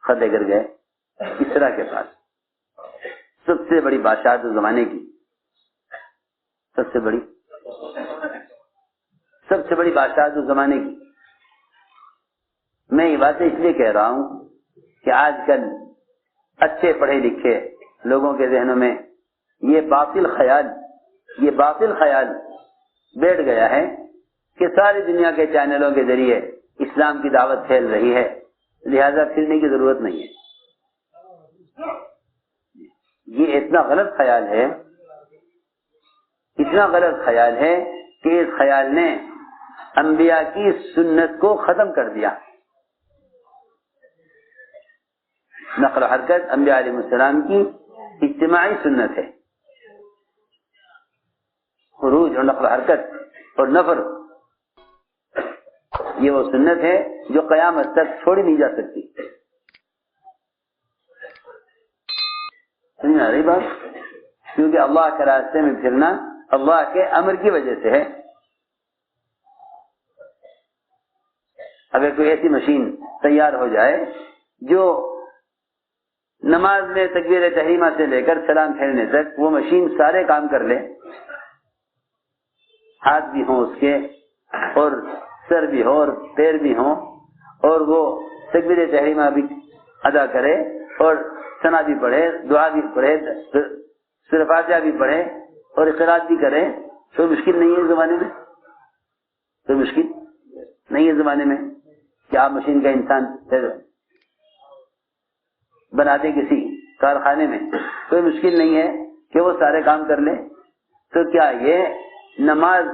Speaker 1: خط لے کر گئے کسریٰ کے پاس، سب سے بڑی بادشاہت اس زمانے کی، سب سے بڑی بادشاہت اس زمانے کی۔ میں یہ باتیں اس لیے کہہ رہا ہوں کہ آج کل اچھے پڑھے لکھے لوگوں کے ذہنوں میں یہ باطل خیال بیٹھ گیا ہے کہ ساری دنیا کے چینلوں کے ذریعے اسلام کی دعوت پھیل رہی ہے، لہذا پھرنے کی ضرورت نہیں ہے۔ یہ اتنا غلط خیال ہے کہ اس خیال نے انبیاء کی سنت کو ختم کر دیا۔ نقل و حرکت انبیاء علیہ السلام کی اجتماعی سنت ہے، خروج اور نقل و حرکت اور نفر، یہ وہ سنت ہے جو قیامت تک چھوڑی نہیں جا سکتی۔ سمجھ آ رہی بات؟ کیونکہ اللہ کے راستے میں پھرنا اللہ کے امر کی وجہ سے ہے۔ اگر کوئی ایسی مشین تیار ہو جائے جو نماز میں تکبیر تحریمہ سے لے کر سلام پھیرنے تک وہ مشین سارے کام کر لے، ہاتھ بھی ہوں اس کے اور سر بھی ہو اور پیر بھی ہوں، اور وہ تکبیر تحریمہ بھی ادا کرے اور ثنا بھی پڑھے، دعا بھی پڑھے، سورہ فاتحہ بھی پڑھے اور قرات بھی کرے، تو مشکل نہیں ہے اس زمانے میں، تو مشکل نہیں ہے زمانے میں کہ آپ مشین کا انسان بنا دیں کسی کارخانے میں، کوئی مشکل نہیں ہے کہ وہ سارے کام کر لے۔ تو کیا یہ نماز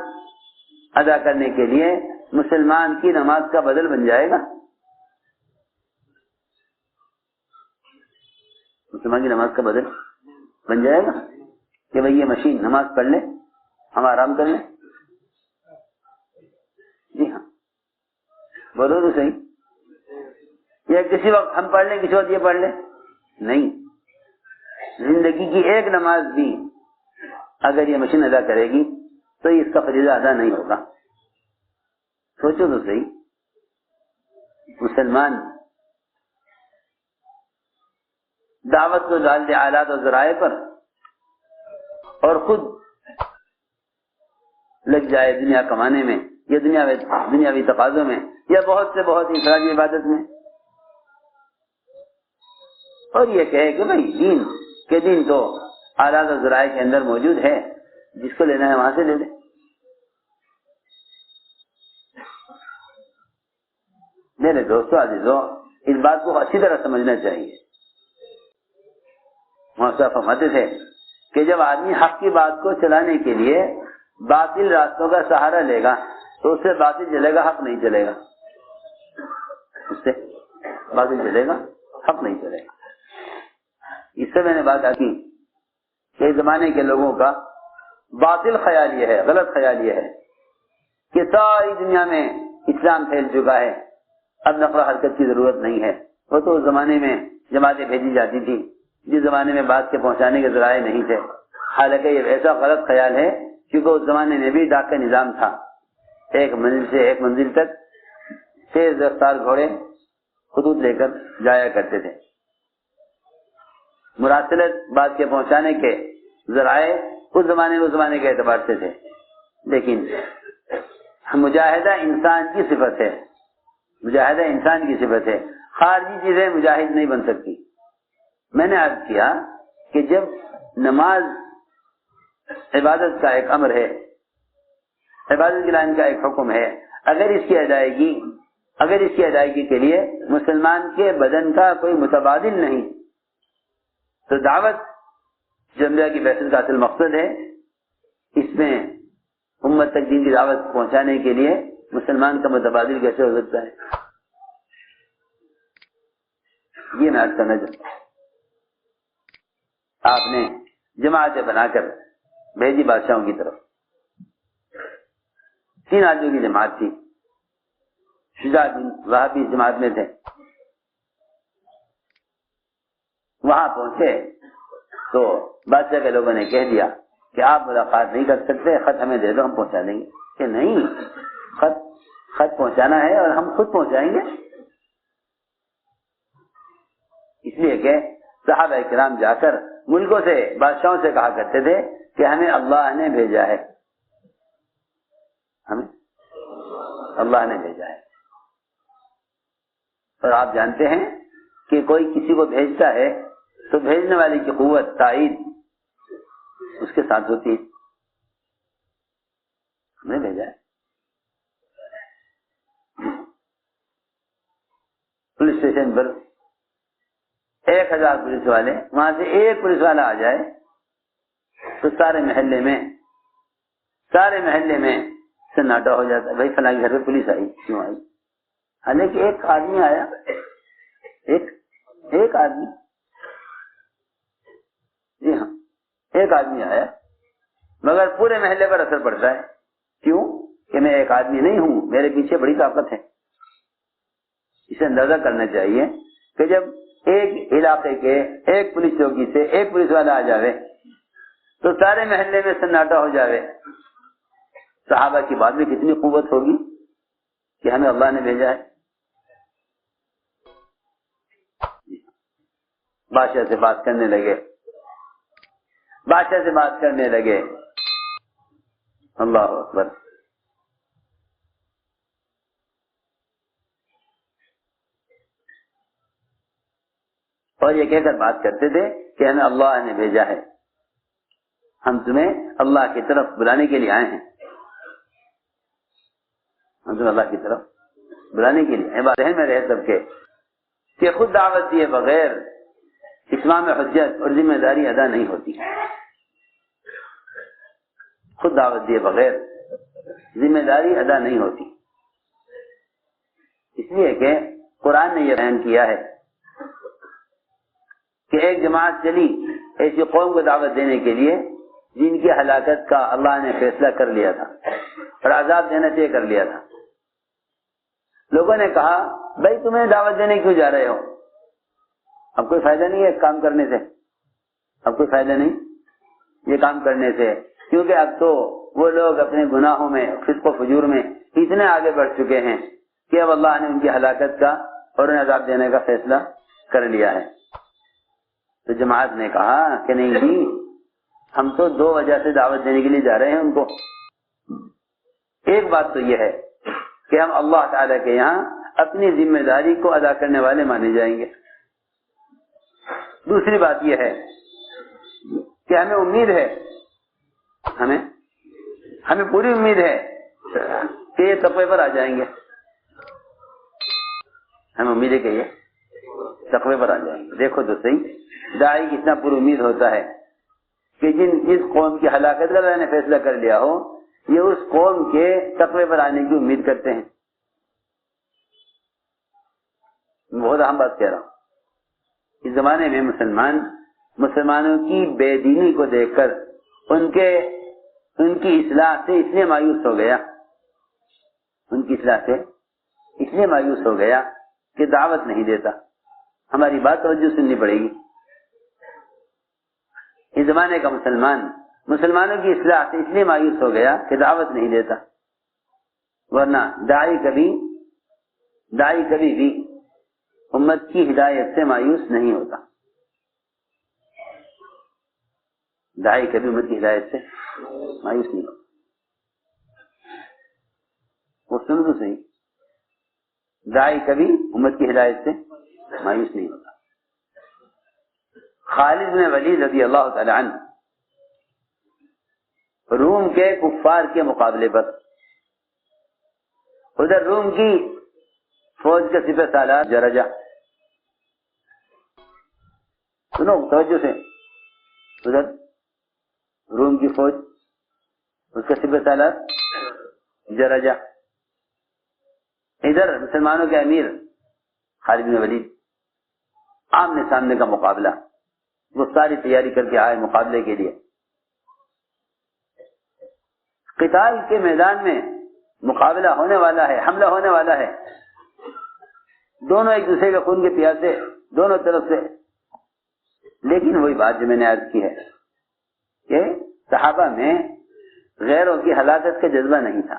Speaker 1: ادا کرنے کے لیے مسلمان کی نماز کا بدل بن جائے گا؟ مسلمان کی نماز کا بدل بن جائے گا کہ بھئی یہ مشین نماز پڑھ لے ہم آرام کر لیں؟ جی ہاں، بولو تو صحیح. یا کسی وقت ہم پڑھ لیں، کسی وقت یہ پڑھ لیں؟ نہیں. زندگی کی ایک نماز بھی اگر یہ مشین ادا کرے گی تو اس کا فریضہ ادا نہیں ہوگا. سوچو تو صحیح. مسلمان دعوت کو ڈال دے آلات و ذرائع پر اور خود لگ جائے دنیا کمانے میں یا دنیاوی تقاضوں میں یا بہت سے بہت انفرادی عبادت میں، اور یہ کہے کہ بھائی دین تو آلات و ذرائع کے اندر موجود ہے، جس کو لینا ہے وہاں سے لے لے. میرے دوستوں عزیزوں، اس بات کو اچھی طرح سمجھنا چاہیے. مولانا فرماتے تھے کہ جب آدمی حق کی بات کو چلانے کے لیے باطل راستوں کا سہارا لے گا تو اس سے باطل چلے گا، حق نہیں چلے گا. اس سے باطل چلے گا، حق نہیں چلے گا. اس سے میں نے بات کی کہ زمانے کے لوگوں کا باطل خیال یہ ہے، غلط خیال یہ ہے کہ ساری دنیا میں اسلام پھیل چکا ہے، اب نقل و حرکت کی ضرورت نہیں ہے. وہ تو اس زمانے میں جماعتیں بھیجی جاتی تھی جس زمانے میں بات کے پہنچانے کے ذرائع نہیں تھے. حالانکہ یہ ایسا غلط خیال ہے کیونکہ اس زمانے میں بھی ڈاک کا نظام تھا. ایک منزل سے ایک منزل تک تیز رفتار گھوڑے خطوط لے کر جایا کرتے تھے. مراسلت بات کے پہنچانے کے ذرائع اس زمانے کے اعتبار سے تھے. لیکن مجاہدہ انسان کی صفت ہے، مجاہدہ انسان کی صفت ہے. خارجی چیزیں مجاہد نہیں بن سکتی. میں نے عرض کیا کہ جب نماز عبادت کا ایک امر ہے، عبادت کی لائن کا ایک حکم ہے، اگر اس کی ادائیگی کے لیے مسلمان کے بدن کا کوئی متبادل نہیں تو دعوت جمعہ کی بحث کا اصل مقصد ہے. اس میں امت تک دین کی دعوت پہنچانے کے لیے مسلمان کا متبادل کیسے ہو سکتا ہے؟ یہ میں عرض کرنا چاہتا ہوں. آپ نے جماعتیں بنا کر بھیجی بادشاہوں کی طرف. 3 آدمیوں کی جماعت تھی. شجاع بن وہب بھی جماعت میں تھے. وہاں پہنچے تو بادشاہ کے لوگوں نے کہہ دیا کہ آپ ملاقات نہیں کر سکتے، خط ہمیں دے دو، ہم پہنچا دیں گے. کہ نہیں، خط پہنچانا ہے اور ہم خود پہنچائیں گے. اس لیے کہ صحابہ کرام جا کر ملکوں سے بادشاہوں سے کہا کرتے تھے کہ ہمیں اللہ نے بھیجا ہے، ہمیں اللہ نے بھیجا ہے. اور آپ جانتے ہیں کہ کوئی کسی کو بھیجتا ہے تو بھیجنے والے کی قوت، تائید اس کے ساتھ ہوتی ہے. ہمیں بھیجا ہے. پولیس اسٹیشن پر 1000 پولیس والے، وہاں سے ایک پولیس والا آ جائے تو سارے محلے میں سناٹا ہو جاتا ہے. بھائی فلاں گھر پہ پولیس آئی، کیوں آئی؟ حالانکہ ایک آدمی آیا، ایک آدمی، جی ہاں ایک آدمی آیا، مگر پورے محلے پر اثر پڑتا ہے. کیوں؟ کہ میں ایک آدمی نہیں ہوں، میرے پیچھے بڑی طاقت ہے. اسے اندازہ کرنا چاہیے کہ جب ایک علاقے کے ایک پولیس چوکی سے ایک پولیس والا آ جاوے تو سارے محلے میں سناٹا ہو جاوے. صحابہ کی بات میں کتنی قوت ہوگی کہ ہمیں اللہ نے بھیجا ہے. بادشاہ سے بات کرنے لگے. اللہ اکبر. اور یہ کہہ کر بات کرتے تھے کہ ہمیں اللہ نے بھیجا ہے، ہم تمہیں اللہ کی طرف بلانے کے لیے آئے ہیں. ہم تمہیں اللہ کی طرف بلانے کے لیے ذہن میں رہے سب کے کہ خود دعوت دیے بغیر اتمام حجت اور ذمہ داری ادا نہیں ہوتی. خود دعوت دیے بغیر ذمہ داری ادا نہیں ہوتی. اس لیے کہ قرآن نے یہ بیان کیا ہے کہ ایک جماعت چلی ایسی قوم کو دعوت دینے کے لیے جن کی ہلاکت کا اللہ نے فیصلہ کر لیا تھا اور عذاب دینا طے کر لیا تھا. لوگوں نے کہا بھائی تمہیں دعوت دینے کیوں جا رہے ہو؟ اب کوئی فائدہ نہیں ہے کام کرنے سے، اب کوئی فائدہ نہیں یہ کام کرنے سے، کیونکہ اب تو وہ لوگ اپنے گناہوں میں، فسق و فجور میں اتنے آگے بڑھ چکے ہیں کہ اب اللہ نے ان کی ہلاکت کا اور انہیں عذاب دینے کا فیصلہ کر لیا ہے. تو جماعت نے کہا کہ نہیں جی، ہم تو دو وجہ سے دعوت دینے کے لیے جا رہے ہیں ان کو. ایک بات تو یہ ہے کہ ہم اللہ تعالیٰ کے یہاں اپنی ذمہ داری کو ادا کرنے والے مانے جائیں گے. دوسری بات یہ ہے کہ ہمیں امید ہے، ہمیں پوری امید ہے کہ یہ تقوی پر آ جائیں گے. ہمیں امید ہے کہ یہ تقوی پر آ جائیں گے. دیکھو تو صحیح، داعی کتنا پر امید ہوتا ہے کہ جس قوم کی ہلاکت کا اللہ نے فیصلہ کر لیا ہو، یہ اس قوم کے تقوی پر آنے کی امید کرتے ہیں. بہت اہم بات کہہ رہا ہوں. اس زمانے میں مسلمانوں کی بے دینی کو دیکھ کر ان کی اصلاح سے اس لیے مایوس ہو گیا، ان کی اصلاح سے اس لیے مایوس ہو گیا کہ دعوت نہیں دیتا. ہماری بات توجہ سننی پڑے گی. اس زمانے کا مسلمانوں کی اصلاح سے اس لیے مایوس ہو گیا کہ دعوت نہیں دیتا، ورنہ داعی کبھی بھی امت کی ہدایت سے مایوس نہیں ہوتا. داعی کبھی امت کی ہدایت سے مایوس نہیں ہوتا. وہ سن تو صحیح، داعی کبھی امت کی ہدایت سے مایوس نہیں ہوتا. خالد بن ولید رضی اللہ تعالی عنہ روم کے کفار کے مقابلے پر، ادھر روم کی فوج کے سپہ سالار جرجہ، سنو توجہ سے، ادھر روم کی فوج، اس کا سپہ سالار جرجہ، ادھر مسلمانوں کے امیر خالد بن ولید. آمنے سامنے کا مقابلہ، وہ ساری تیاری کر کے آئے مقابلے کے لیے. قتال کے میدان میں مقابلہ ہونے والا ہے، حملہ ہونے والا ہے. دونوں ایک دوسرے کے خون کے پیاسے، دونوں طرف سے. لیکن وہی بات جو میں نے عرض کی ہے کہ صحابہ میں غیروں کی ہلاکت کا جذبہ نہیں تھا.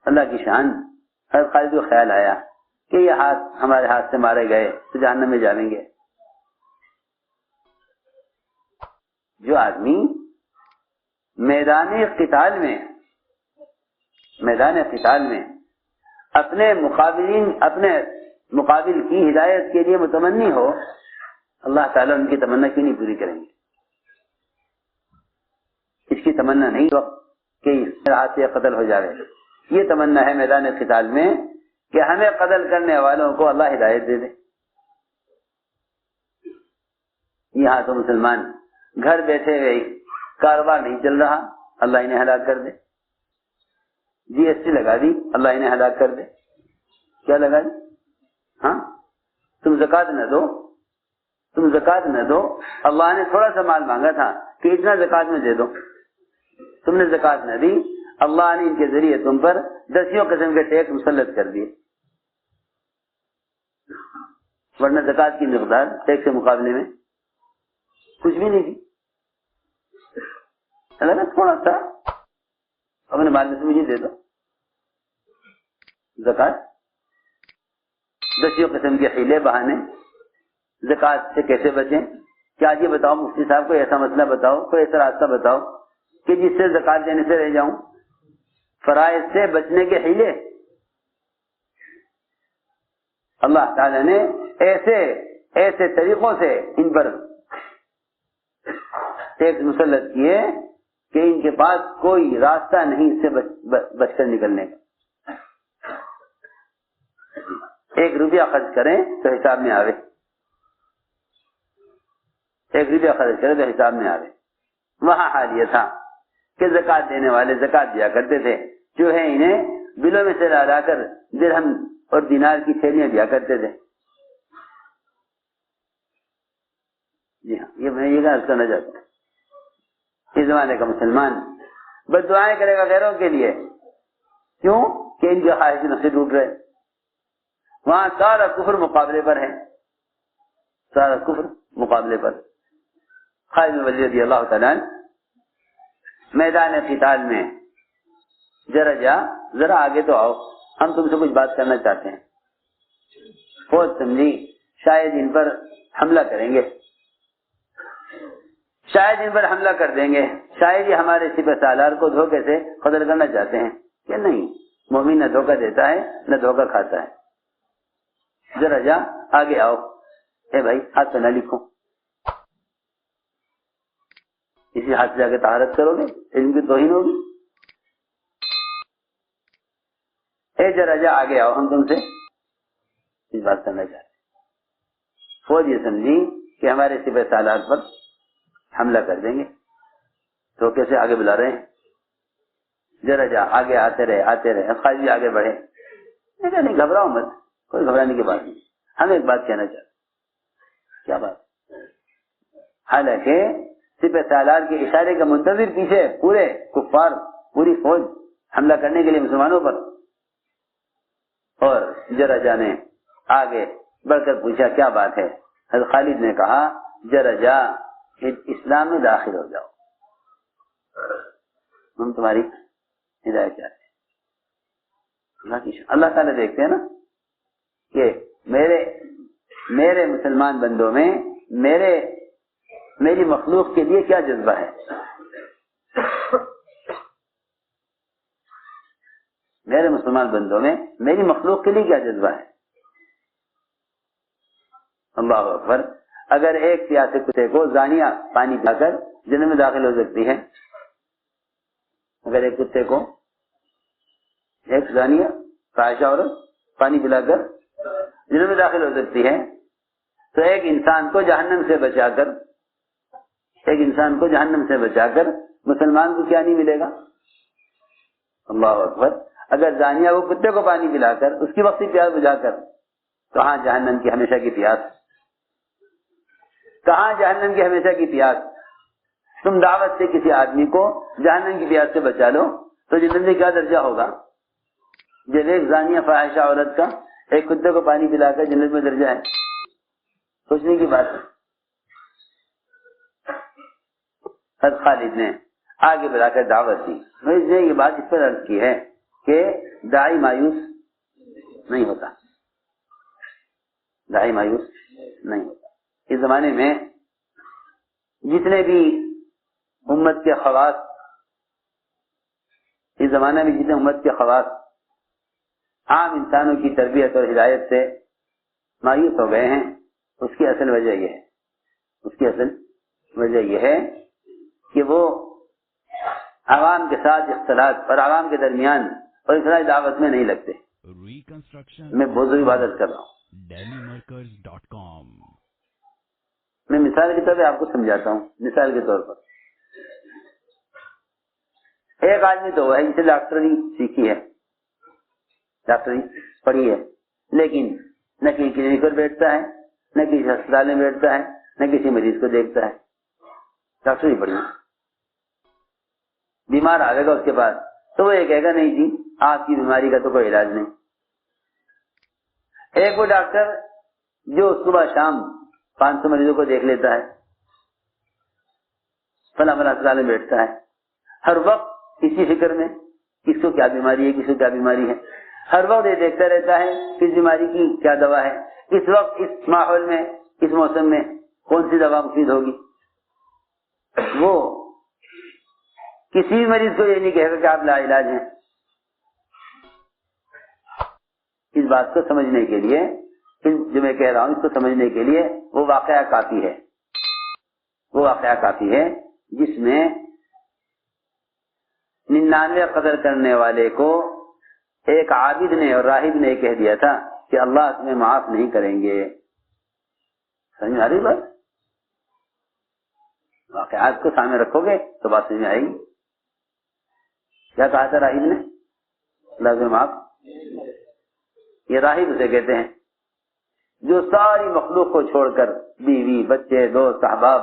Speaker 1: اللہ کی شان، حضرت خالد کو خیال آیا کہ یہ ہمارے ہاتھ سے مارے گئے تو جہنم میں جائیں گے. جو آدمی میدان قتال میں اپنے مقابل کی ہدایت کے لیے متمنی ہو، اللہ تعالیٰ ان کی تمنا کیوں نہیں پوری کریں گے؟ اس کی تمنا نہیں کہ اس ہاتھ سے قتل ہو جائے. یہ تمنا ہے میدان قتال میں کہ ہمیں قتل کرنے والوں کو اللہ ہدایت دے دے. یہاں تو مسلمان گھر بیٹھے ہوئے کاروبار نہیں چل رہا، اللہ انہیں ہلاک کر دے. GST لگا دی، اللہ انہیں ہلاک کر دے. کیا لگا دی؟ ہاں، تم زکات نہ دو. اللہ نے تھوڑا سا مال مانگا تھا کہ اتنا زکات میں دے دو، تم نے زکات نہ دی، اللہ نے ان کے ذریعے تم پر 10 قسم کے ٹیکس مسلط کر دیے. ورنہ زکات کی مقدار ٹیکس کے مقابلے میں کچھ بھی نہیں تھی. اللہ نے تھوڑا سا اپنے مال میں سے مجھے دے دو زکات. 10 قسم کے حیلے بہانے زکات سے کیسے بچیں؟ کیا یہ بتاؤ مفتی صاحب، کوئی ایسا مسئلہ بتاؤ، کوئی ایسا راستہ بتاؤ کہ جس سے زکات دینے سے رہ جاؤں. فرائض سے بچنے کے حیلے اللہ تعالی نے ایسے طریقوں سے ان پر ٹیکس مسلط کیے کہ ان کے پاس کوئی راستہ نہیں اس سے بچ کر نکلنے کا. 1 روپیہ خرچ کریں تو حساب میں آوے، 1 روپیہ خرچ کریں تو حساب میں آوے. وہاں حال یہ تھا کہ زکات دینے والے زکات دیا کرتے تھے، جو ہے انہیں بلوں میں سے لا کر درہم اور دینار کی تھیلیاں دیا کرتے تھے. جی ہاں، یہ میں یہ عرض کرنا چاہتا ہوں اس زمانے کا مسلمان بد دعائیں کرے گا غیروں کے لیے، کیوں کہ ان کے خواہش نفسی ٹوٹ رہے، وہاں سارا کفر مقابلے پر ہے، سارا کفر مقابلے پر۔ خالد بن ولید رضی اللہ تعالیٰ عنہ میدان قتال میں ذرا آگے تو آؤ، ہم تم سے کچھ بات کرنا چاہتے ہیں۔ فوج سمجھی شاید ان پر حملہ کریں گے، شاید ان پر حملہ کر دیں گے، شاید یہ ہمارے سپہ سالار کو دھوکے سے قتل کرنا چاہتے ہیں، کہ نہیں، مومن نہ دھوکہ دیتا ہے نہ دھوکہ کھاتا ہے، ذرا جا آگے آؤ، اے بھائی ہاتھ پہ نہ لکھو، اسی ہاتھ سے جا کے طہارت کرو گے، علم کی توہین ہوگی، اے ذرا جا آگے آؤ، ہم تم سے اس بات کرنا چاہتے ہیں۔ فوج یہ سمجھی کہ ہمارے سپہ سالار پر حملہ کر دیں گے، تو کیسے آگے بلا رہے ہیں، ذرا جا آگے آتے رہے، خالد بھی آگے بڑھے، نہیں گھبراؤ مت، کوئی گھبرانے کی بات نہیں، ہم ایک بات کہنا چاہتے ہیں۔ کیا بات؟ حالانکہ سپہ سالار کے اشارے کا منتظر پیچھے پورے کفار، پوری فوج حملہ کرنے کے لیے مسلمانوں پر، اور ذرا جا نے آگے بڑھ کر پوچھا کیا بات ہے؟ حضرت خالد نے کہا ذرا جا اسلام میں داخل ہو جاؤ، ہم تمہاری ہدایت چاہتے ہیں۔ اللہ تعالیٰ دیکھتے ہیں نا کہ میرے مسلمان بندوں میں میری مخلوق کے لیے کیا جذبہ ہے، میرے مسلمان بندوں میں میری مخلوق کے لیے کیا جذبہ ہے۔ اللہ اکبر، اگر ایک پیاسے کتے کو زانیہ پانی پلا کر جنت میں داخل ہو سکتی ہے، اگر ایک کتے کو ایک زانیہ فاحشہ عورت پانی پلا کر جنت میں داخل ہو سکتی ہے، تو ایک انسان کو جہنم سے بچا کر مسلمان کو کیا نہیں ملے گا؟ اللہ اکبر، اگر زانیہ وہ کتے کو پانی پلا کر اس کی وقتی پیاس بجھا کر، کہاں جہنم کی ہمیشہ کی پیاس، کہاں جہنم کی ہمیشہ کی پیاس۔ تم دعوت سے کسی آدمی کو جہنم کی پیاس سے بچا لو تو جنت میں کیا درجہ ہوگا؟ جب ایک زانیہ فاحشہ عورت کا ایک کتے کو پانی پلا کر جنت میں درجہ ہے، سوچنے کی بات ہے۔ حضرت خالد نے آگے بلا کر دعوت دی، میں نے یہ بات اس پر عرض کی ہے کہ داعی مایوس نہیں ہوتا، داعی مایوس نہیں ہوتا۔ اس زمانے میں جتنے بھی امت کے خواص، اس زمانے میں جتنے امت کے خواص عام انسانوں کی تربیت اور ہدایت سے مایوس ہو گئے ہیں، اس کی اصل وجہ یہ ہے کہ وہ عوام کے ساتھ اختلاط اور عوام کے درمیان اور اصلاحی دعوت میں نہیں لگتے۔ میں بہت ضروری عبادت کر رہا ہوں۔ میں مثال کے طور پہ آپ کو سمجھاتا ہوں، مثال کے طور پر ایک آدمی تو ہے جسے ڈاکٹری سیکھی ہے، ڈاکٹری پڑھی ہے، لیکن نہ کسی کلینک پر بیٹھتا ہے، نہ کسی ہسپتال میں بیٹھتا ہے، نہ کسی مریض کو دیکھتا ہے، ڈاکٹری پڑھی ہے۔ بیمار آئے گا اس کے پاس تو وہ یہ کہے گا نہیں جی آپ کی بیماری کا تو کوئی علاج نہیں۔ ایک وہ ڈاکٹر جو صبح شام 500 مریضوں کو دیکھ لیتا ہے، فلاں ہسپتال میں بیٹھتا ہے، ہر وقت اسی فکر میں کس کو کیا بیماری ہے، ہر وقت یہ دیکھتا رہتا ہے کس بیماری کی کیا دوا ہے، اس وقت اس ماحول میں اس موسم میں کون سی دوا مفید ہوگی۔ وہ کسی بھی مریض کو یہ نہیں کہے گا کہ آپ لا علاج ہیں۔ اس بات کو سمجھنے کے لیے، جو میں کہہ رہا ہوں اس کو سمجھنے کے لیے وہ واقعہ کافی ہے جس میں 99 قدر کرنے والے کو ایک عابد نے اور راہب نے کہہ دیا تھا کہ اللہ تمہیں معاف نہیں کریں گے۔ سمجھ میں آ رہی بات؟ واقعات کو سامنے رکھو گے تو بات سمجھ میں آئے گی۔ کیا کہا تھا راہب نے؟ اللہ تمہیں معاف، یہ راہب اسے کہتے ہیں جو ساری مخلوق کو چھوڑ کر بیوی، بچے، دوست، احباب،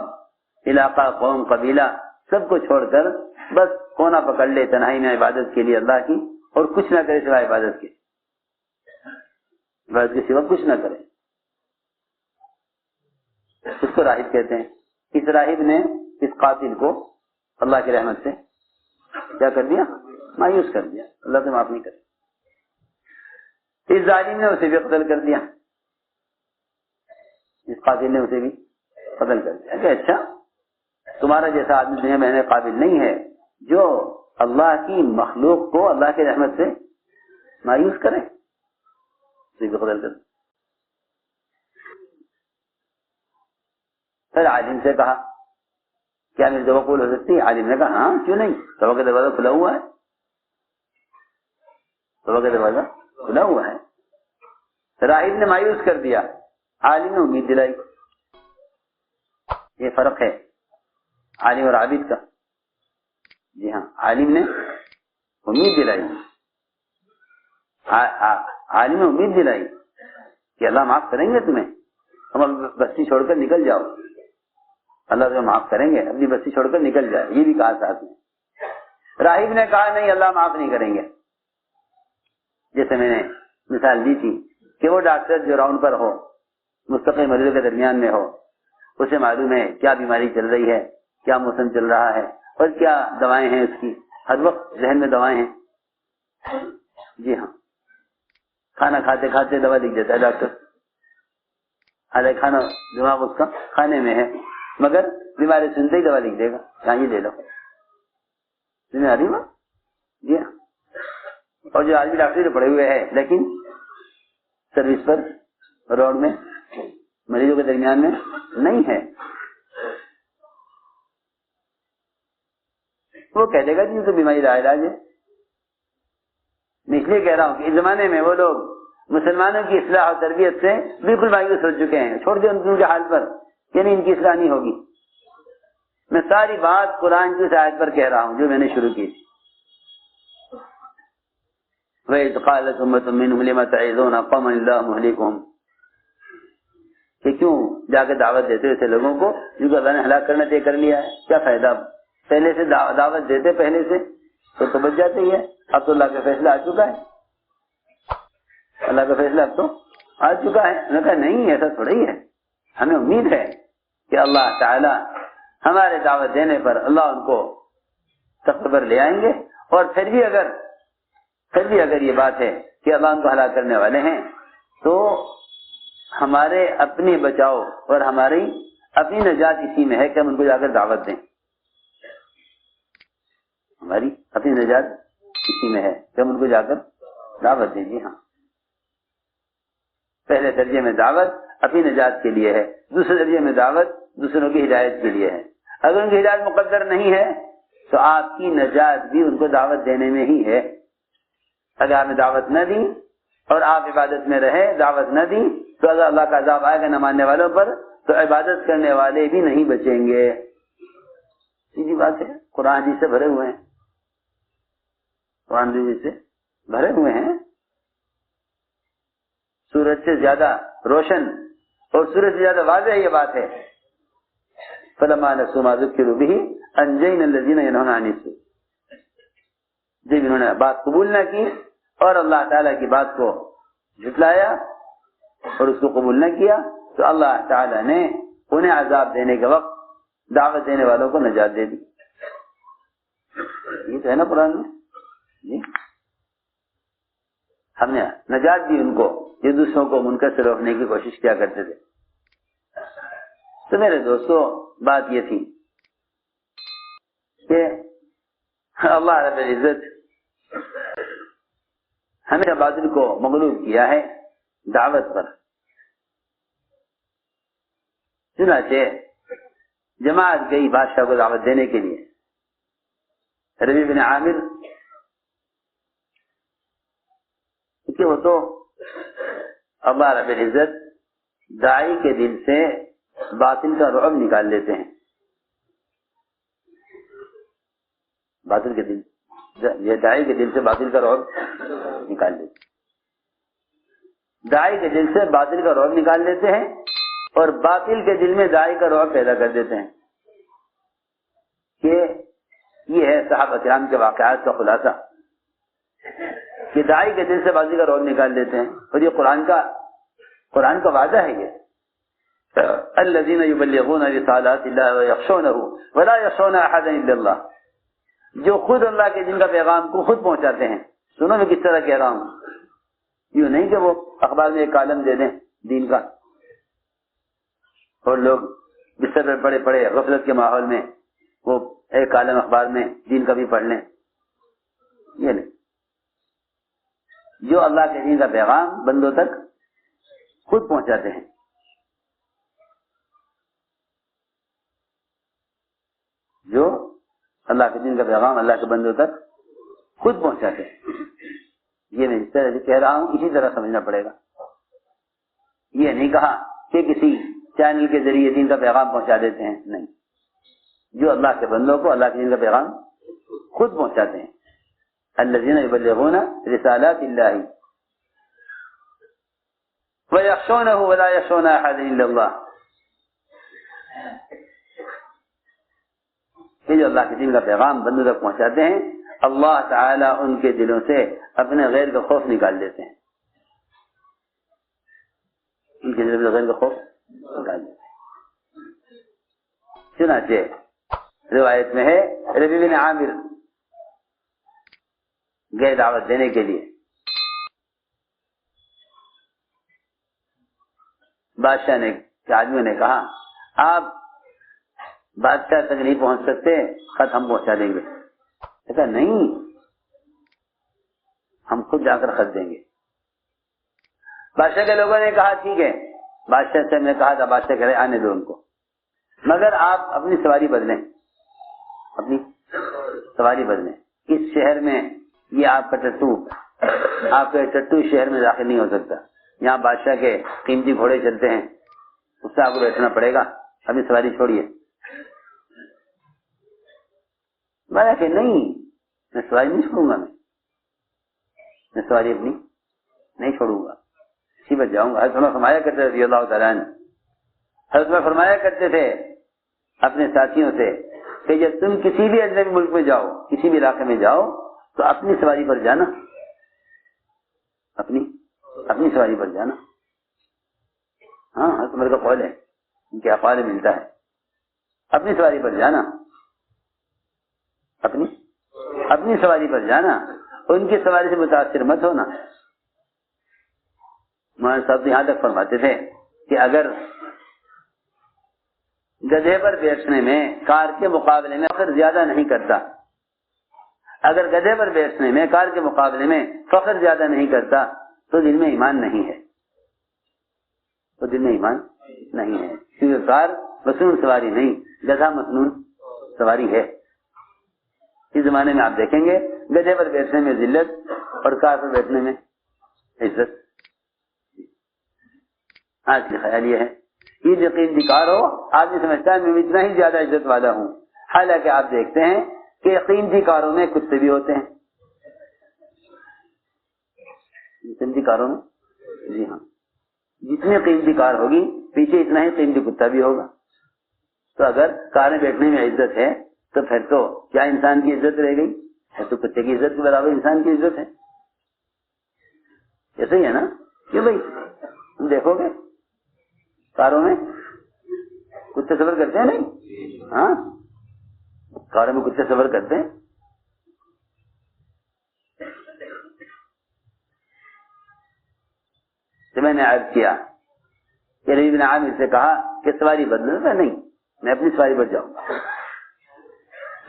Speaker 1: علاقہ، قوم، قبیلہ سب کو چھوڑ کر بس کونا پکڑ لے تنہائی میں عبادت کے لیے اللہ کی، اور کچھ نہ کرے سوائے عبادت کے، عبادت کے سوا کچھ نہ کرے، اس کو راہب کہتے ہیں۔ اس راہب نے اس قاتل کو اللہ کی رحمت سے کیا کر دیا؟ مایوس کر دیا، اللہ سے معاف نہیں کرے۔ اس ظالم نے اسے بھی قتل کر دیا، اس قاتل نے اسے بھی قتل کر دیا کہ اچھا تمہارا جیسا آدمی دنیا میں قابل نہیں ہے جو اللہ کی مخلوق کو اللہ کی رحمت سے مایوس کرے، اسے بھی قتل کر دیا۔ پھر عالم سے کہا کیا میری دعا قبول ہو سکتی ہے؟ عالم نے کہا ہاں کیوں نہیں، توبہ کا دروازہ کھلا ہوا ہے، توبہ کا دروازہ کھلا ہوا ہے۔ راہب نے مایوس کر دیا، عالم نے امید دلائی۔ یہ فرق ہے عالم اور عابد کا۔ جی ہاں، عالم نے امید دلائی، عالم نے امید دلائی کہ اللہ معاف کریں گے تمہیں، تم بستی چھوڑ کر نکل جاؤ، اللہ تمہیں معاف کریں گے، اپنی بستی چھوڑ کر نکل جائے، یہ بھی کہا ساتھ میں۔ راہب نے کہا نہیں، اللہ معاف نہیں کریں گے۔ جیسے میں نے مثال دی تھی کہ وہ ڈاکٹر جو راؤنڈ پر ہو، مستقل مریضوں کے درمیان میں ہو، اسے معلوم ہے کیا بیماری چل رہی ہے، کیا موسم چل رہا ہے اور کیا دوائیں ہیں، اس کی ہر وقت ذہن میں دوائیں ہیں۔ جی ہاں، کھانا کھاتے کھاتے دوا لکھ دیتا ہے ڈاکٹر، حالانکہ کھانا دماغ اس کا کھانے میں ہے، مگر بیماری سنتے ہی دوا لکھ دے گا، یہاں یہ لے لو، سمجھ آ رہی ہو؟ جی ہاں۔ اور جو آدمی ڈاکٹری پڑے ہوئے ہے لیکن سروس پر روڈ میں مریضوں کے درمیان میں نہیں ہے، وہ کہہ دے گا کہ یہ تو بیماری کا علاج ہے۔ میں اس لیے کہہ رہا ہوں کہ اس زمانے میں وہ لوگ مسلمانوں کی اصلاح اور تربیت سے بالکل مایوس ہو چکے ہیں، چھوڑ دیں ان کے حال پر، یعنی ان کی اصلاح نہیں ہوگی۔ میں ساری بات قرآن کی اس آیت پر کہہ رہا ہوں جو میں نے شروع کی تھی، وَإِذْ قَالَتْ أُمَّةٌ مِّنْهُمْ لِمَ تَعِظُونَ قَوْمًا اللَّهُ مُهْلِكُهُمْ، کہ کیوں جا کے دعوت دیتے اسے لوگوں کو جن کو اللہ نے ہلاک کرنا طے کر لیا ہے؟ کیا فائدہ، پہلے سے دعوت دیتے پہلے سے تو بچ جاتے ہی ہے۔ اب تو اللہ کا فیصلہ آ چکا ہے، اللہ کا فیصلہ اب تو آ چکا ہے۔ انہوں نے کہا نہیں، ایسا تھوڑا ہی ہے، ہمیں امید ہے کہ اللہ تعالی ہمارے دعوت دینے پر اللہ ان کو تخت پر لے آئیں گے، اور پھر بھی اگر یہ بات ہے کہ اللہ ان کو ہلاک کرنے والے ہیں تو ہمارے اپنے بچاؤ اور ہماری اپنی نجات اسی میں ہے کہ ہم ان کو جا کر دعوت دیں، ہماری اپنی نجات اسی میں ہے کہ ہم ان کو جا کر دعوت دیں۔ جی ہاں، پہلے درجے میں دعوت اپنی نجات کے لیے ہے، دوسرے درجے میں دعوت دوسروں کی ہدایت کے لیے ہے۔ اگر ان کی ہدایت مقدر نہیں ہے تو آپ کی نجات بھی ان کو دعوت دینے میں ہی ہے۔ اگر آپ نے دعوت نہ دی اور آپ عبادت میں رہے، دعوت نہ دی، تو اگر اللہ کا عذاب آئے گا نہ ماننے والوں پر تو عبادت کرنے والے بھی نہیں بچیں گے۔ سیدھی بات ہے، قرآن حدیث سے بھرے ہوئے ہیں، قرآن حدیث سے بھرے ہوئے ہیں۔ سورج سے زیادہ روشن اور سورج سے زیادہ واضح یہ بات ہے، فَلَمَّا نَسُوا مَا ذُكِّرُوا بِهِ أَنجَيْنَا الَّذِينَ يَنْهُونَ عَنِ السُّوءِ، جب انہوں نے بات قبول نہ کی اور اللہ تعالیٰ کی بات کو جھٹلایا اور اس کو قبول نہ کیا تو اللہ تعالیٰ نے انہیں عذاب دینے کے وقت دعوت دینے والوں کو نجات دے دی۔ یہ تو ہے نا قرآن میں جی، ہم نے نجات دی ان کو، یہ دوسروں کو منکر سے روکنے کی کوشش کیا کرتے تھے۔ تو میرے دوستو بات یہ تھی کہ اللہ رب العزت ہمیں باطل کو مغلوب کیا ہے دعوت پر، چنانچہ جماعت گئی بادشاہ کو دعوت دینے کے لیے۔ ربیع بن عامر کہ وہ تو اللہ رب العزت داعی کے دل سے باطل کا رعب نکال لیتے ہیں، باطل کے دل، یہ داعی کے دل سے باطل کا رعب نکال لیتے ہیں، داعی کے دل سے باطل کا رعب نکال لیتے ہیں اور باطل کے دل میں داعی کا رعب پیدا کر دیتے ہیں کہ صحابہ کرام کے واقعات کا خلاصہ کہ داعی کے دل سے بازی کا رول نکال دیتے ہیں. اور یہ قرآن کا وعدہ ہے. یہ الذین یبلغون رسالات اللہ ویخشونہ ولا یخشون احدا الا اللہ, جو خود اللہ کے دین کا پیغام کو خود پہنچاتے ہیں. سنو میں کس طرح کہہ رہا ہوں, یوں نہیں کہ وہ اخبار میں ایک کالم دے دیں دین کا اور لوگ بستر پر پڑے پڑے غفلت کے ماحول میں وہ ایک کالم اخبار میں دین کا بھی پڑھ لیں. یہ نہیں, جو اللہ کے دین کا پیغام بندوں تک خود پہنچاتے ہیں. جو اللہ کے دین کا پیغام اللہ کے بندوں تک خود پہنچاتے ہیں. یہ میں جس طرح سے کہہ رہا ہوں اسی طرح سمجھنا پڑے گا. یہ نہیں کہا کہ کسی چینل کے ذریعے دین کا پیغام پہنچا دیتے ہیں, نہیں, جو اللہ کے بندوں کو اللہ کے دین کا پیغام خود پہنچاتے ہیں. الذین یبلغون رسالات اللہ ویخشونہ ولا یخشون احدا الا اللہ, کہ جو اللہ کے دین کا پیغام بندوں تک پہنچاتے ہیں اللہ تعالیٰ ان کے دلوں سے اپنے غیر کا خوف نکال دیتے ہیں. ان کے دلوں سے غیر کا خوف نکال دیتے ہیں. چنانچہ روایت میں ہے ربیع بن عامر گئے دعوت دینے کے لیے. بادشاہ نے آدمیوں نے کہا آپ بادشاہ تک نہیں پہنچ سکتے, خط ہم پہنچا دیں گے. کہا نہیں, ہم خود جا کر خط دیں گے. بادشاہ کے لوگوں نے کہا ٹھیک ہے. بادشاہ سے میں کہا تھا, بادشاہ کہہ رہے آنے دو ان کو, مگر آپ اپنی سواری بدلیں, اپنی سواری بدلیں. اس شہر میں یہ آپ کا ٹٹو شہر میں داخل نہیں ہو سکتا. یہاں بادشاہ کے قیمتی گھوڑے چلتے ہیں, اس سے آپ کو بیٹھنا پڑے گا, اپنی سواری چھوڑیے. میں کہ نہیں, میں سواری نہیں چھوڑوں گا, میں سواری اپنی نہیں چھوڑوں گا, اسی پر جاؤں گا. حضرت عمر فرمایا کرتے تھے رضی اللہ تعالیٰ عنہ, حضرت عمر فرمایا کرتے تھے اپنے ساتھیوں سے کہ جب تم کسی بھی اجنبی ملک میں جاؤ, کسی بھی علاقے میں جاؤ, تو اپنی سواری پر جانا, اپنی سواری پر جانا. ہاں حضرت عمر کا قول ہے, ان کے اقوال میں ملتا ہے, اپنی سواری پر جانا, اپنی سواری پر جانا, ان کی سواری سے متاثر مت ہونا. مولانا صاحب یہاں تک فرماتے تھے کہ اگر گدھے پر بیٹھنے میں کار کے مقابلے میں فخر زیادہ نہیں کرتا, اگر گدھے پر بیٹھنے میں کار کے مقابلے میں فخر زیادہ نہیں کرتا تو دل میں ایمان نہیں ہے, تو دل میں ایمان نہیں ہے. کیونکہ کار مصنون سواری نہیں, گدھا مصنون سواری ہے. اس زمانے میں آپ دیکھیں گے گدھے پر بیٹھنے میں ذلت اور کار پر بیٹھنے میں عزت. آج کا خیال یہ ہے یہ یقین دکار ہو, آدمی سمجھتا ہے میں اتنا ہی زیادہ عزت والا ہوں, حالانکہ آپ دیکھتے ہیں کہ قیمتی کاروں میں کتے بھی ہوتے ہیں. قیمتی کاروں میں, جی ہاں, جتنی قیمتی کار ہوگی پیچھے اتنا ہی قیمتی کتا بھی ہوگا. تو اگر کاریں بیٹھنے میں عزت ہے تو پھر تو کیا انسان کی عزت رہ گئی ہے, تو کتے کی عزت کے برابر انسان کی عزت ہے. ایسے ہی ہے نا, کیوں بھائی تم دیکھو گے کاروں میں کتے سفر کرتے ہیں, نہیں ہاں کاروں میں کتے سفر کرتے ہیں. تو میں نے عرض کیا کہ ربیع بن عامر سے کہا کہ سواری بدلو, میں نہیں, میں اپنی سواری پر جاؤں گا.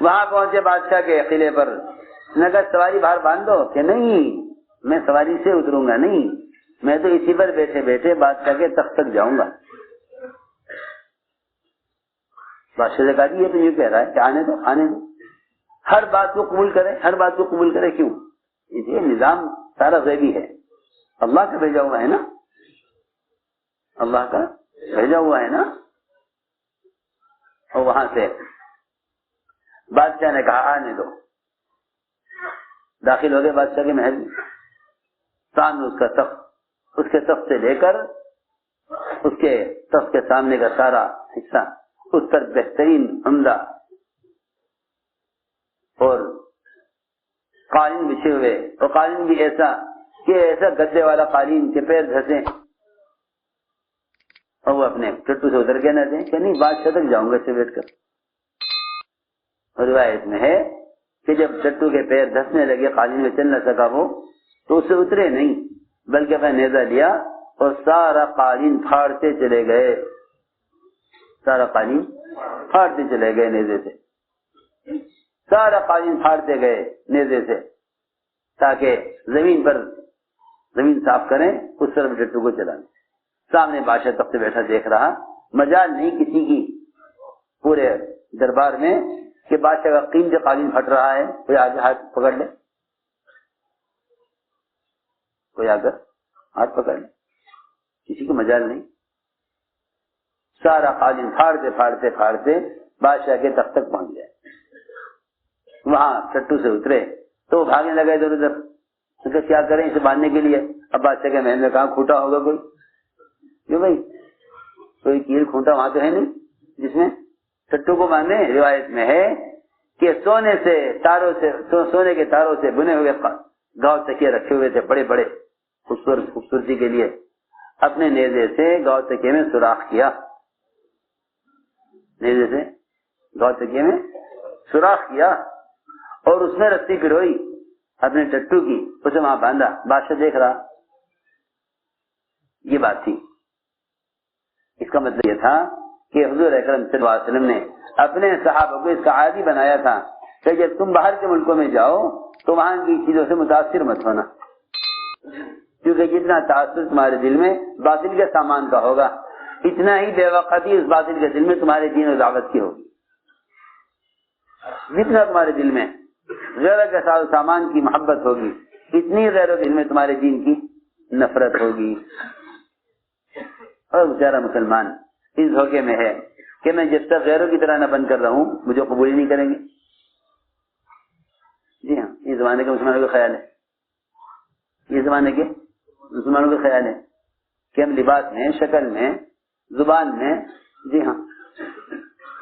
Speaker 1: وہاں پہنچے بادشاہ کے قلعے پر, میں کہا سواری باہر باندھ دو, کہ نہیں میں سواری سے اتروں گا, نہیں میں تو اسی پر بیٹھے بیٹھے بادشاہ کے تخت تک جاؤں گا. بادشاہ نے کہا یہ تو یہ کہہ رہا ہے کہ آنے دو, ہر بات کو قبول کرے, کیوں؟ یہ نظام سارا غیبی ہے, اللہ کا بھیجا ہوا ہے نا, اللہ کا بھیجا ہوا ہے نا. اور وہاں سے بادشاہ نے کہا آنے دو. داخل ہو گئے بادشاہ کے محل میں. سامنے اس کا تخت, اس کے تخت سے لے کر اس کے تخت کے سامنے کا سارا حصہ, اس پر بہترین عمدہ اور قالین بچھے ہوئے، اور قالین بھی ایسا کہ ایسا گدے والا قالین کے پیر دھسے، اور وہ اپنے ٹٹو سے اتر کے نہ دیں کہ نہیں بادشاہ تک جاؤں گا اسے بیٹھ کر۔ اور روایت میں ہے کہ جب ٹٹو کے پیر دھسنے لگے، قالین میں چل نہ سکا وہ، تو اسے اترے نہیں بلکہ اپنا نیزہ لیا اور سارا قالین پھاڑتے چلے گئے، سارا قالین پھاڑتے چلے گئے نیزے سے، سارا قالین پھاڑتے گئے نیزے سے، تاکہ زمین صاف کریں، اس طرف ٹٹو کو چلانے۔ سامنے بادشاہ تخت پہ بیٹھا دیکھ رہا، مجال نہیں کسی کی پورے دربار میں کہ بادشاہ کا قیمتی قالین پھٹ رہا ہے، کوئی آگے ہاتھ پکڑ لے، کوئی آگر ہاتھ پکڑ لے، کسی کو مجال نہیں۔ سارا قالین پھاڑتے پھاڑتے پھاڑتے بادشاہ کے تخت تک پہنچ گئے، وہاں ٹٹو سے اترے تو وہ بھاگنے لگے ادھر ادھر، کیا کریں اسے باندھنے کے لیے۔ اب بادشاہ کے محل میں کہاں کھوٹا ہوگا کوئی، کیوں بھائی کوئی کیل کھوٹا وہاں تو ہے نہیں جس میں ٹٹو کو باندھے۔ روایت میں ہے کہ سونے کے تاروں سے بنے ہوئے گاؤں تکیے رکھے ہوئے تھے بڑے بڑے خوبصورتی کے لیے، اپنے نیزے سے گاؤں تکیے میں سوراخ کیا، نیزے سے گاؤں تکیے میں سوراخ کیا اور اس میں رسی پروئی اپنے ٹٹو کی، اسے وہاں باندھا۔ بادشاہ دیکھ رہا، یہ بات تھی۔ اس کا مطلب یہ تھا کہ حضور اکرم صلی اللہ علیہ وسلم نے اپنے صحابہ کو اس کا عادی بنایا تھا کہ جب تم باہر کے ملکوں میں جاؤ تو وہاں کی چیزوں سے متاثر مت ہونا، کیونکہ جتنا تاثر تمہارے دل میں باطل کے سامان کا ہوگا، اتنا ہی بے وقتی اس باطل کے دل میں تمہارے دین و دعوت کی ہوگی۔ جتنا تمہارے دل میں غیروں کے ساز و سامان کی محبت ہوگی، اتنی غیروں کے دل میں تمہارے دین کی نفرت ہوگی۔ اور بیچارہ مسلمان اس دھوکے میں ہے کہ میں جب تک غیروں کی طرح نہ بن کر رہوں مجھے قبول ہی نہیں کریں گے۔ جی ہاں، یہ زمانے کے مسلمانوں کا خیال ہے، یہ زمانے کے مسلمانوں کا خیال ہے کہ ہم لباس میں، شکل میں، زبان میں، جی ہاں،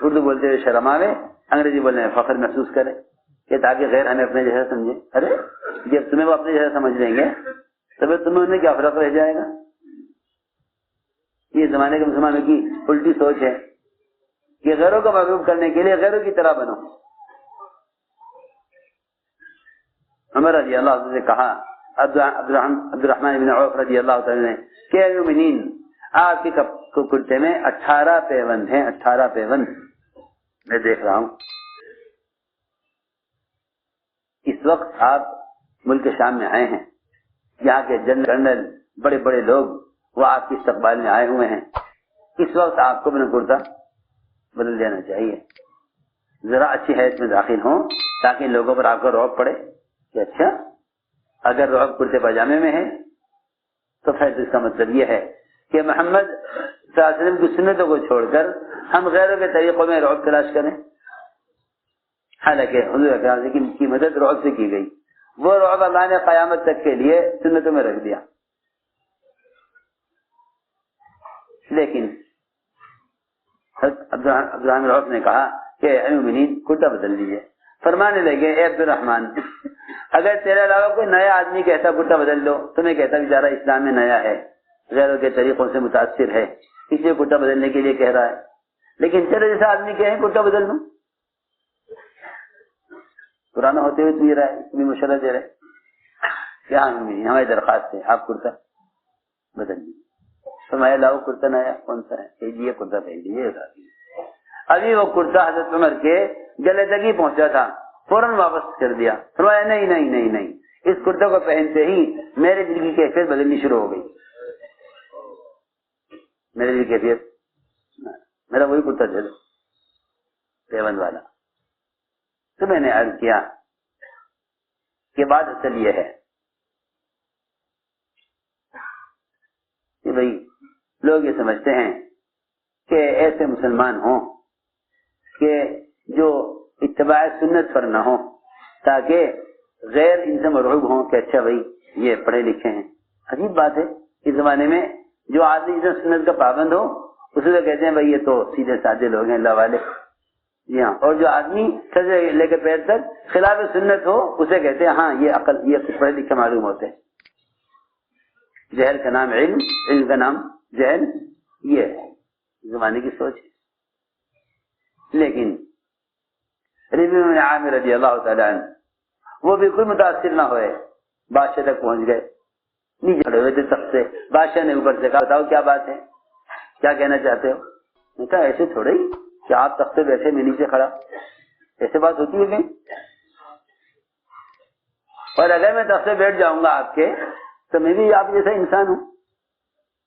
Speaker 1: اردو بولتے ہوئے شرم آوے، انگریزی بولنے میں فخر محسوس کریں کہ تاکہ غیر ہمیں اپنے جیسا سمجھے۔ ارے جب تمہیں وہ اپنے جیسا سمجھ لیں گے تو تمہیں انہیں کیا فرق رہ جائے گا۔ یہ زمانے کے مسلمانوں کی الٹی سوچ ہے کہ غیروں کو مغلوب کرنے کے لیے غیروں کی طرح بنو۔ عمر رضی اللہ عنہ سے کہا عبد الرحمن بن عوف رضی اللہ عنہ نے کہ اے مومنین، آپ کے کرتے میں 18 پیوند ہیں، 18 پیوند میں دیکھ رہا ہوں۔ اس وقت آپ ملک شام میں آئے ہیں، یہاں کے جنرل بڑے بڑے لوگ وہ آپ کے استقبال میں آئے ہوئے ہیں، اس وقت آپ کو اپنا کرتا بدل دینا چاہیے، ذرا اچھی حیثیت میں داخل ہوں تاکہ لوگوں پر آپ کا رعب پڑے کہ اچھا اگر رعب کرتے پاجامے میں ہے تو پھر اس کا مطلب یہ ہے کہ محمد صلی اللہ علیہ وسلم کی سنتوں کو چھوڑ کر ہم غیروں کے طریقوں میں رعب تلاش کریں۔ حالانکہ حضور اکرم کی مدد رعب سے کی گئی، وہ رعب اللہ نے قیامت تک کے لیے سنتوں میں رکھ دیا۔ لیکن عبد الرحمن عوف نے کہا کہ اے مومنین کرتا بدل دیجیے۔ فرمانے لگے اے عبد الرحمن، اگر تیرے علاوہ کوئی نیا آدمی کہتا کرتا بدل لو تو میں کہتا بیچارہ اسلام میں نیا ہے، غیروں کے طریقوں سے متاثر ہے، اس لیے کرتا بدلنے کے لیے کہہ رہا ہے، لیکن تیرے جیسا آدمی کہیں کرتا بدل لوں، پرانا ہوتے ہوئے تو یہ رہا ہے، تمہیں مشورہ دے رہے کیا ہماری درخواست ہے آپ کرتا بدل دیجیے۔ فرمایا لاؤ کرتا نیا کون سا ہے، بھیجیے کرتا بھیجیے۔ ابھی وہ کرتا حضرت عمر کے گلے تک ہی پہنچا تھا، فوراً واپس کر دیا۔ فرمایا نہیں نہیں نہیں نہیں، اس کرتے کو پہنتے ہی میرے دل کی کیفیت بدلنی شروع ہو گئی، میرے دل کی کیفیت، میرا وہی کرتا دے دو پیون والا۔ تو میں نے عرض کیا کہ بات اصل یہ ہے کہ بھائی لوگ یہ سمجھتے ہیں کہ ایسے مسلمان ہوں کہ جو اتباع سنت پر نہ ہو تاکہ غیر ان سے مرعوب ہوں کہ اچھا بھائی یہ پڑھے لکھے ہیں۔ عجیب بات ہے، اس زمانے میں جو آدمی سنت کا پابند ہو اسے تو کہتے ہیں بھائی یہ تو سیدھے سادے لوگ ہیں، اللہ والے، جی ہاں، اور جو آدمی سر سے لے کے پیر تک خلاف سنت ہو اسے کہتے ہیں ہاں یہ عقل، یہ پڑھے لکھے معلوم ہوتے ہیں. جہل کا نام علم، علم کا نام جہل، یہ ہے زمانے کی سوچ ہے. لیکن ربیع بن عامر رضی اللہ تعالیٰ عنہ وہ بالکل متاثر نہ ہوئے، بادشاہ تک پہنچ گئے، نیچے کھڑے ہوئے تھے تخت سے. بادشاہ نے اوپر سے کہا بتاؤ کیا بات ہے، کیا کہنا چاہتے ہو؟ میں کہا ایسے تھوڑے ہی کہ آپ تخت سے بیٹھے میں نیچے کھڑا، ایسے بات ہوتی ہے کہیں؟ اور اگر میں تخت سے بیٹھ جاؤں گا آپ کے تو میں بھی آپ جیسا انسان ہوں،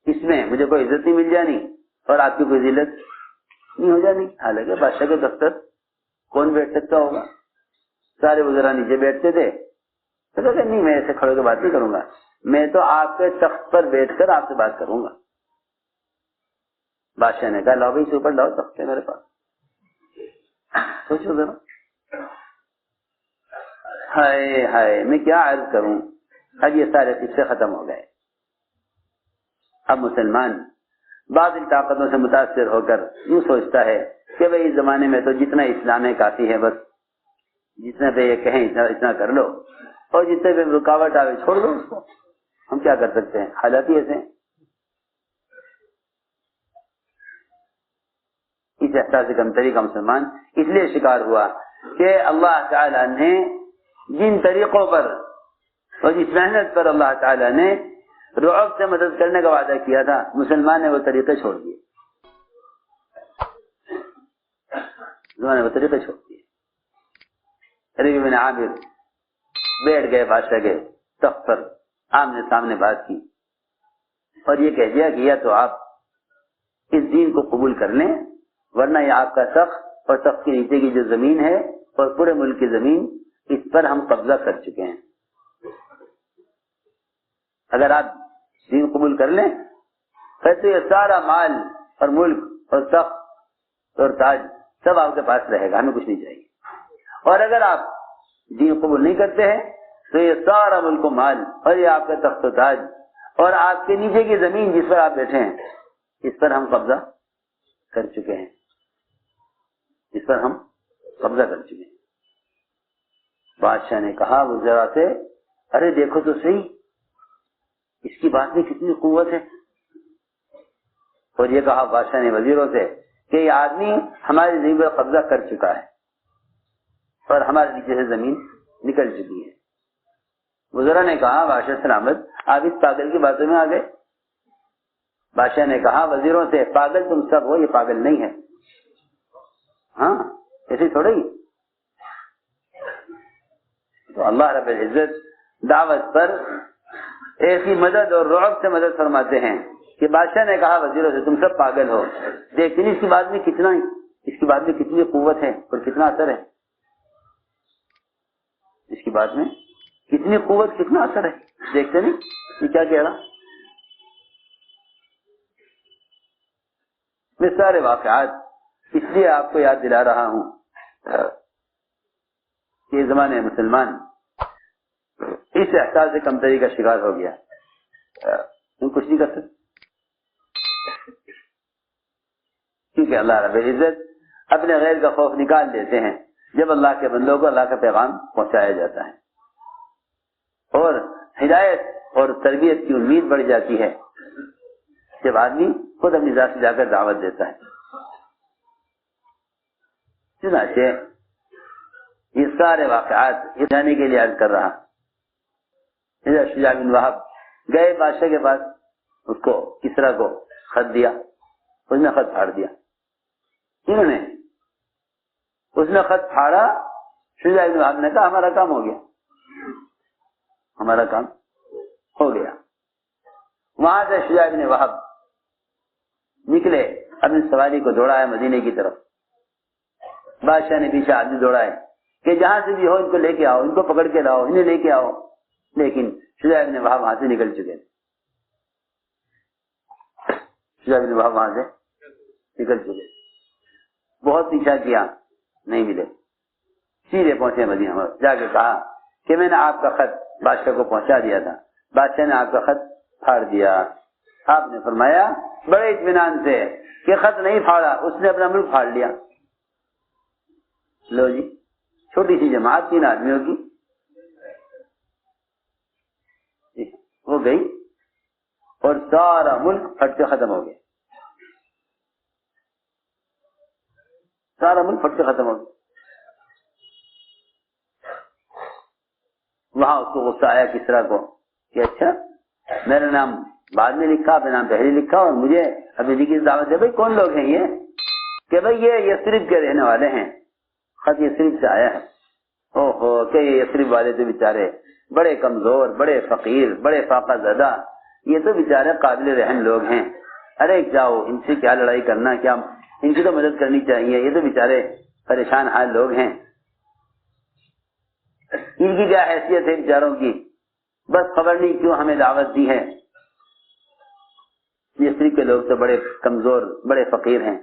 Speaker 1: اس میں مجھے کوئی عزت نہیں مل جانی اور آپ کی کوئی ذلت نہیں ہو جانی. حالانکہ بادشاہ کے دفتر کون بیٹھ سکتا ہوگا؟ سارے وزراء نیچے بیٹھتے تھے. تو کہتے نہیں میں ایسے کھڑے کے بات نہیں کروں گا، میں تو آپ کے تخت پر بیٹھ کر آپ سے بات کروں گا. بادشاہ نے کہا لاؤ بھائی سے اوپر لاؤ تخت ہے میرے پاس. سوچو ذرا، ہائے ہائے میں کیا عرض کروں. اب یہ سارے قصے ختم ہو گئے. اب مسلمان بعض طاقتوں سے متاثر ہو کر یوں سوچتا ہے کہ بھائی اس زمانے میں تو جتنا اسلام ہے کافی ہے، بس جتنا پہ یہ کہیں اتنا کر لو، اور جتنے پہ رکاوٹ آئے چھوڑ دو اس کو. ہم کیا کر سکتے ہیں، حالات ہی ایسے ہیں. اس احساس کمتری کا مسلمان اس لیے شکار ہوا کہ اللہ تعالی نے جن طریقوں پر اور جس محنت پر اللہ تعالی نے رعب سے مدد کرنے کا وعدہ کیا تھا، مسلمان نے وہ طریقے چھوڑ دیے. وہ طریقے چھوڑ دیے. ربیع بن عامر بیٹھ گئے بادشاہ کے تخت پر، آمنے سامنے بات کی اور یہ کہہ دیا کہ یا تو آپ اس دین کو قبول کر لیں ورنہ یہ آپ کا تخت اور تخت کے نیچے کی جو زمین ہے اور پورے ملک کی زمین اس پر ہم قبضہ کر چکے ہیں. اگر آپ دین قبول کر لیں پھر تو یہ سارا مال اور ملک اور تخت اور تاج سب آپ کے پاس رہے گا، ہمیں کچھ نہیں چاہیے. اور اگر آپ دین قبول نہیں کرتے ہیں تو یہ سارا ملک و مال اور یہ آپ کا تخت و تاج اور آپ کے نیچے کی زمین جس پر آپ بیٹھے ہیں اس پر ہم قبضہ کر چکے ہیں، اس پر ہم قبضہ کر چکے ہیں. بادشاہ نے کہا وزراء سے ارے دیکھو تو صحیح اس کی بات میں کتنی قوت ہے. اور یہ کہا بادشاہ نے وزیروں سے کہ یہ آدمی ہماری زمین پر قبضہ کر چکا ہے اور ہمارے نیچے سے زمین نکل چکی ہے. وزراء نے کہا بادشاہ سلامت آپ اس پاگل کی باتوں میں آ گئے. بادشاہ نے کہا وزیروں سے پاگل تم سب ہو، یہ پاگل نہیں ہے. ہاں ایسی تھوڑی. تو اللہ رب العزت دعوت پر ایسی مدد اور رعب سے مدد فرماتے ہیں کہ بادشاہ نے کہا وزیروں سے تم سب پاگل ہو، لیکن اس کی بات میں کتنی قوت ہے اور کتنا اثر ہے. اس کی بات میں کتنی قوت کتنا اثر ہے، دیکھتے نہیں یہ کیا کہہ رہا. میں سارے واقعات اس لیے آپ کو یاد دلا رہا ہوں کہ یہ زمانے مسلمان اس احساس سے کمتری کا شکار ہو گیا. تم کچھ نہیں کر سکتے کیونکہ اللہ رب العزت اپنے غیر کا خوف نکال دیتے ہیں جب اللہ کے بندوں کو اللہ کا پیغام پہنچایا جاتا ہے، اور ہدایت اور تربیت کی امید بڑھ جاتی ہے جب آدمی خود اپنی ذات سے جا کر دعوت دیتا ہے. چنانچہ یہ سارے واقعات یہ جانے کے لیے عرض کر رہا. شجاع بن وہب گئے بادشاہ کے پاس، اس کو کسریٰ کو خط دیا، اس نے خط پھاڑ دیا. انہوں نے اس نے خط پھاڑا. شجاع بن وہب نے کہا ہمارا کام ہو گیا، ہمارا کام ہو گیا. وہاں سے شجاع بن وہب نکلے، اپنی سواری کو دوڑایا مدینے کی طرف. بادشاہ نے پیچھے آدمی دوڑائے کہ جہاں سے بھی ہو ان کو لے کے آؤ، ان کو پکڑ کے لاؤ، انہیں لے کے آؤ. لیکن شجاع بن وہب وہاں سے نکل چکے. شجاع بن وہب وہاں سے نکل چکے. بہت پیچھا کیا، نہیں ملے. سیدھے پہنچے مدینہ میں، جا کے کہا کہ میں نے آپ کا خط بادشاہ کو پہنچا دیا تھا، بادشاہ نے آپ کا خط پھاڑ دیا. آپ نے فرمایا بڑے اطمینان سے کہ خط نہیں پھاڑا، اس نے اپنا ملک پھاڑ لیا. لو جی چھوٹی سی جماعت 3 آدمیوں کی وہ گئی اور سارا ملک پھٹ کے ختم ہو گیا. سارا ملک پھٹ کے ختم ہو گیا. وہاں اس کو غصہ آیا کسرا کو کہ اچھا میرا نام بعد میں لکھا اپنا نام پہلے لکھا اور مجھے ابھی کی دعوت ہے. بھائی کون لوگ ہیں یہ؟ کہ بھائی یہ یثرب کے رہنے والے ہیں, خط یثرب سے آیا ہے. او ہو کہ یہ یثرب والے تو بیچارے بڑے کمزور, بڑے فقیر, بڑے فاقہ زدہ, یہ تو بیچارے قابل رحم لوگ ہیں. ارے جاؤ ان سے کیا لڑائی کرنا, کیا ان کی تو مدد کرنی چاہیے, یہ تو بیچارے پریشان حال لوگ ہیں. ان کی کیا حیثیت ہے بیچاروں کی, بس خبر نہیں کیوں ہمیں دعوت دی ہے. یثرب کے لوگ تو بڑے کمزور, بڑے فقیر ہیں,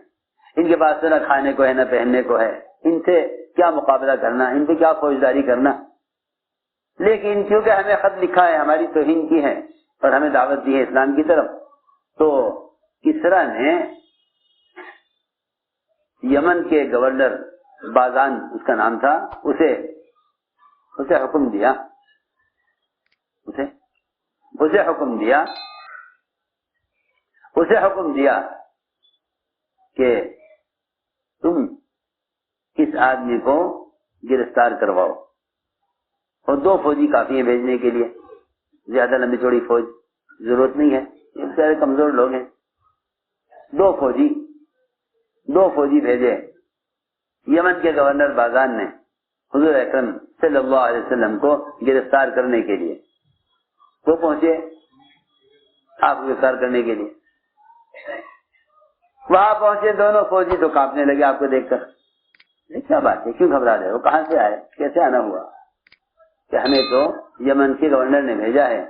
Speaker 1: ان کے پاس نہ کھانے کو ہے نہ پہننے کو ہے, ان سے کیا مقابلہ کرنا, ان پہ کیا فوجداری کرنا. لیکن کیونکہ ہمیں خط لکھا ہے, ہماری توہین کی ہے اور ہمیں دعوت دی ہے اسلام کی طرف, تو کسرا نے یمن کے گورنر بازان اس کا نام تھا, اسے حکم دیا, اسے حکم دیا کہ تم اس آدمی کو گرفتار کرواؤ, اور 2 فوجی کافی ہیں بھیجنے کے لیے, زیادہ لمبی چوڑی فوج ضرورت نہیں ہے, یہ سارے کمزور لوگ ہیں. 2 فوجی بھیجے. یمن کے گورنر بازان نے حضور اکرم صلی اللہ علیہ وسلم کو گرفتار کرنے کے لیے وہ پہنچے, آپ کو گرفتار کرنے کے لیے وہاں پہنچے. دونوں فوجی تو کانپنے لگے آپ کو دیکھ کر, یہ کیا بات ہے, کیوں گھبرا رہے ہو, کہاں سے آئے, کیسے آنا ہوا؟ کہ ہمیں تو یمن کے گورنر نے بھیجا ہے,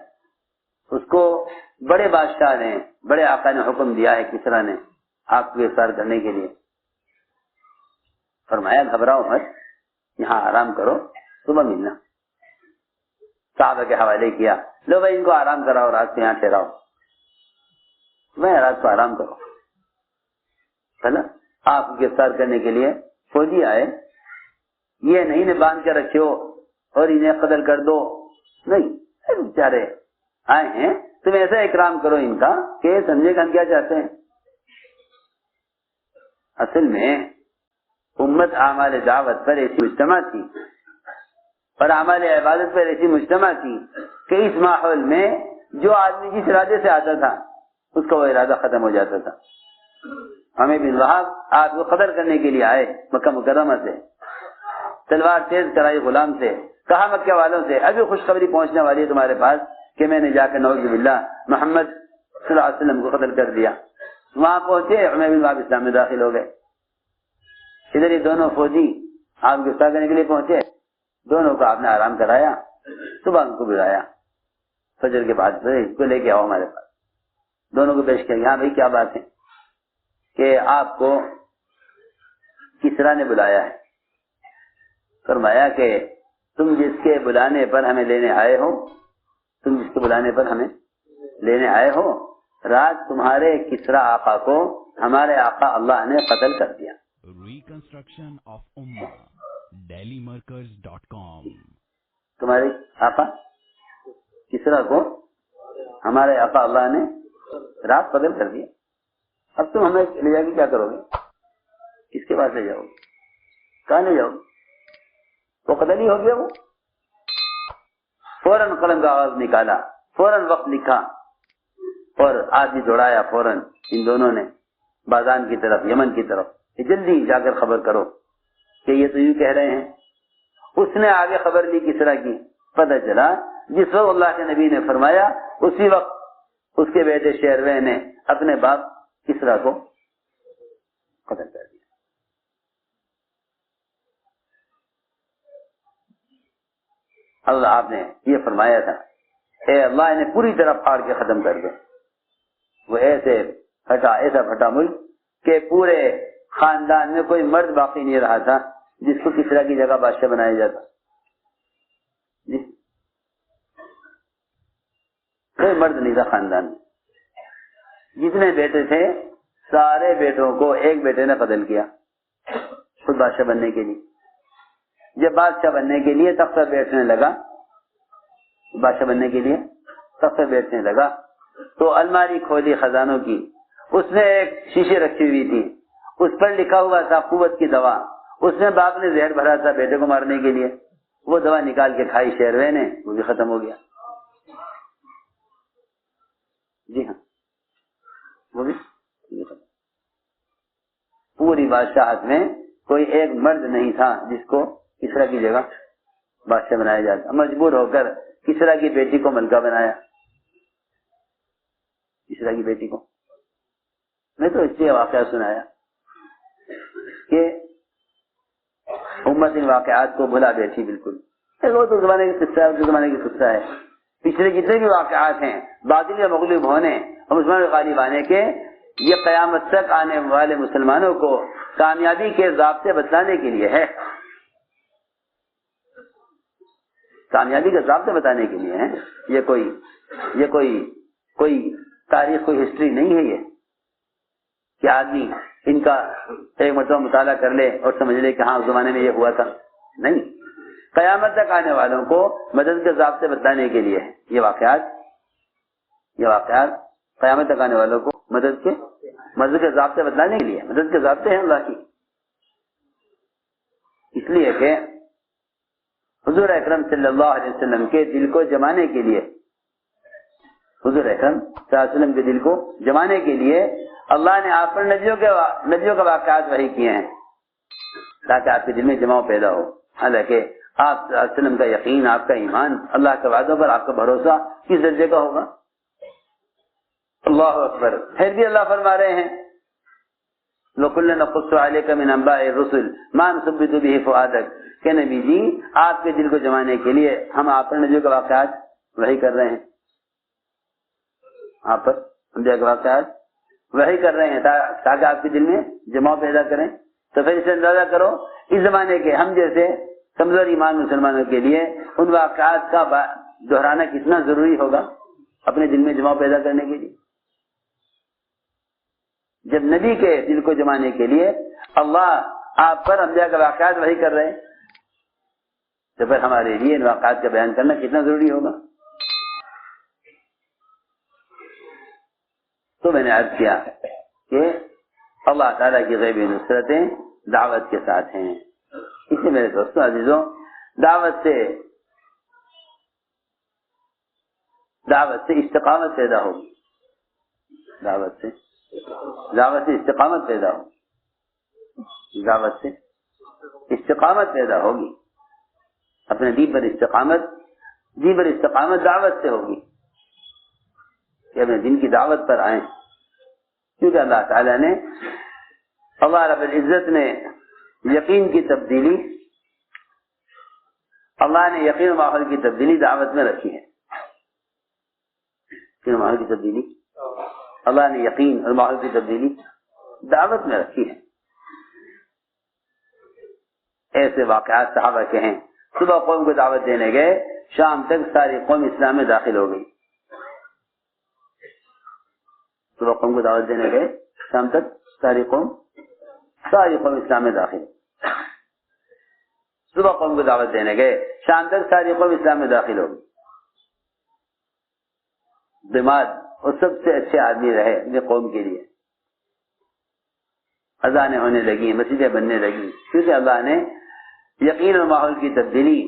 Speaker 1: اس کو بڑے بادشاہ نے, بڑے آقا نے حکم دیا ہے کسرا نے آپ کو گرفتار کرنے کے لیے. فرمایا گھبراؤ مت, یہاں آرام کرو, صبح ملنا. صحابہ کے حوالے کیا, لو بھائی ان کو آرام کراؤ, رات کو یہاں ٹھہراؤ, میں رات کو آرام کرو. چلا آپ کو گرفتار کرنے کے لیے فوجی آئے, یہ نہیں نے باندھ کے رکھے ہو اور انہیں قتل کر دو, نہیں, بیچارے آئے ہیں, تم ایسا اکرام کرو ان کا کہ سمجھے کہ ہم کیا چاہتے ہیں. اصل میں امت اعمال دعوت پر ایسی مجتمع تھی اور اعمال عبادت پر ایسی مجتمع تھی کہ اس ماحول میں جو آدمی جس ارادے سے آتا تھا اس کا وہ ارادہ ختم ہو جاتا تھا. ہمیں بن وہاب آپ کو قتل کرنے کے لیے آئے مکہ مکرمہ سے, تلوار تیز کرائی غلام سے, کہا مکہ والوں سے ابھی خوشخبری پہنچنے والی ہے تمہارے پاس کہ میں نے جا کے نعوذ باللہ محمد صلی اللہ علیہ وسلم کو قتل کر دیا. وہاں پہنچے, ہمیں بن وہاب اسلام میں داخل ہو گئے. ادھر یہ دونوں فوجی آپ کو گرفتار کرنے کے لیے پہنچے, دونوں کو آپ نے آرام کرایا, صبح ان کو بلایا, فجر کے بعد اس کو لے کے آؤ ہمارے پاس. دونوں کو پیش کیا, ہاں بھائی کیا بات ہے, کہ آپ کو کسرا نے بلایا ہے. فرمایا کہ تم جس کے بلانے پر ہمیں لینے آئے ہو, رات تمہارے کسرا آقا کو ہمارے آقا اللہ نے قتل کر دیا.
Speaker 2: ریکنسٹرکشن آف امہ dailymarkers.com.
Speaker 1: تمہارے آقا کسرا کو ہمارے آقا اللہ نے رات قتل کر دیا. اب تم ہمیں لے جا کے کیا کرو گے, کس کے پاس لے جاؤ گے, کہاں لے جاؤ گے؟ وہ قتل ہی ہو گیا. وہ فوراً قلم کا آواز نکالا, فوراً وقت لکھا اور آدمی دوڑایا فوراً ان دونوں نے بازان کی طرف, یمن کی طرف, کہ جلدی جا کر خبر کرو کہ یہ تو یوں کہہ رہے ہیں. اس نے آگے خبر لی کسرا کی, پتہ چلا جس وقت اللہ کے نبی نے فرمایا اسی وقت اس کے بیٹے شیروے نے اپنے باپ کسرا کو قتل کر دیا. اللہ آپ نے یہ فرمایا تھا, اے اللہ انہیں پوری طرح پھاڑ کے ختم کر دے. وہ ایسا پھٹا ملک کہ پورے خاندان میں کوئی مرد باقی نہیں رہا تھا جس کو کسرا کی جگہ بادشاہ بنایا جاتا. کوئی مرد نہیں تھا خاندان میں. جتنے بیٹے تھے سارے بیٹوں کو ایک بیٹے نے قتل کیا خود بادشاہ بننے کے لیے. جب بادشاہ بننے کے لیے تخت پر بیٹھنے لگا، بادشاہ بننے کے لیے تخت پر بیٹھنے لگا تو الماری کھولی خزانوں کی، اس میں ایک شیشے رکھی ہوئی تھی، اس پر لکھا ہوا تھا قوت کی دوا، اس میں باپ نے زہر بھرا تھا بیٹے کو مارنے کے لیے، وہ دوا نکال کے کھائی شیروے نے، وہ بھی ختم ہو گیا۔ جی ہاں، وہ بھی ختم۔ پوری بادشاہت میں کوئی ایک مرد نہیں تھا جس کو کسرا کی جگہ بادشاہ بنایا جاتا، مجبور ہو کر کسرا کی بیٹی کو ملکہ بنایا۔ کسرا کی بیٹی کو میں تو اس لیے واقعہ سنایا کہ امت ان واقعات کو بھلا بیٹھی بالکل، وہ تو زمانے کی قصہ ہے، زمانے کی قصہ ہے۔ پچھلے جتنے بھی واقعات ہیں باطل یا مغلوب ہونے اور مسلمان غالب آنے کے، یہ قیامت تک آنے والے مسلمانوں کو کامیابی کے ضابطے بتانے کے لیے ہے، کامیابی کے ضابطے بتانے کے لیے ہے۔ یہ کوئی تاریخ، کوئی ہسٹری نہیں ہے یہ کہ آدمی ان کا ایک مرتبہ مطالعہ کر لے اور سمجھ لے کہ ہاں اس زمانے میں یہ ہوا تھا، نہیں، قیامت تک آنے والوں کو مدد کے ضابطے بتانے کے لیے یہ واقعات قیامت تک آنے والوں کو مدد کے ضابطے بتانے کے لیے، مدد کے ضابطے ہیں اللہ کی۔ اس لیے کہ حضور اکرم صلی اللہ علیہ وسلم کے دل کو جمانے کے لیے، حضور اکرم صلی اللہ علیہ وسلم کے دل کو جمانے کے لیے اللہ نے آپ پر نبیوں کا واقعات وحی کیے ہیں تاکہ آپ کے دل میں جماؤ پیدا ہو۔ حالانکہ آپ صلی اللہ علیہ وسلم کا یقین، آپ کا ایمان اللہ کے وعدوں پر آپ کا بھروسہ کس درجے کا ہوگا؟ اللہ اکبر۔ پھر بھی اللہ فرما رہے ہیں وَكُلًّا نَقُصُّ عَلَيْكَ مِنْ أَنْبَاءِ الرُّسُلِ مَا نُثَبِّتُ بِهِ فُؤَادَكَ، کہ نبی جی آپ کے دل کو جمانے کے لیے ہم آپ پر نبیوں کے واقعات وحی کر رہے ہیں، آپ پر نبیوں کے واقعات وحی کر رہے ہیں تاکہ آپ کے دل میں جماؤ پیدا کریں۔ تو پھر اسے اندازہ کرو اس زمانے کے ہم جیسے کمزور ایمان مسلمانوں کے لیے ان واقعات کا دہرانا کتنا ضروری ہوگا اپنے دل میں جماؤ پیدا کرنے کے لیے۔ جب نبی کے دل کو جمانے کے لیے اللہ آپ پر انبیاء کے واقعات وحی کر رہے ہیں تو پھر ہمارے لیے ان واقعات کا بیان کرنا کتنا ضروری ہوگا۔ تو میں نے عرض کیا کہ اللہ تعالیٰ کی غیبی نصرتیں دعوت کے ساتھ ہیں۔ اس لیے میرے دوستوں عزیزوں، دعوت سے استقامت پیدا ہوگی، دعوت سے استقامت پیدا ہوگی، دعوت سے استقامت پیدا ہوگی، اپنے دین پر استقامت دعوت سے ہوگی کہ اپنے دین کی دعوت پر آئیں، کیونکہ اللہ تعالیٰ نے، اللہ رب العزت نے یقین کی تبدیلی، اللہ نے یقین و ماحول کی تبدیلی دعوت میں رکھی ہے۔ یقین و ماحول کی تبدیلی اللہ نے یقین اور ماحول کی تبدیلی دعوت میں رکھی ہے۔ ایسے واقعات صحابہ کے ہیں، صبح قوم کو دعوت دینے گئے، شام تک ساری قوم اسلام میں داخل ہو گئی۔ صبح قوم کو دعوت دینے گئے، شام تک ساری قوم اسلام میں داخل۔ صبح قوم کو دعوت دینے گئے، شام تک ساری قوم اسلام میں داخل ہو گئی۔ دماغ اور سب سے اچھے آدمی رہے اپنے قوم کے لیے، اذانیں ہونے لگی، مسجدیں بننے لگی، کیونکہ اللہ نے یقین اور ماحول کی تبدیلی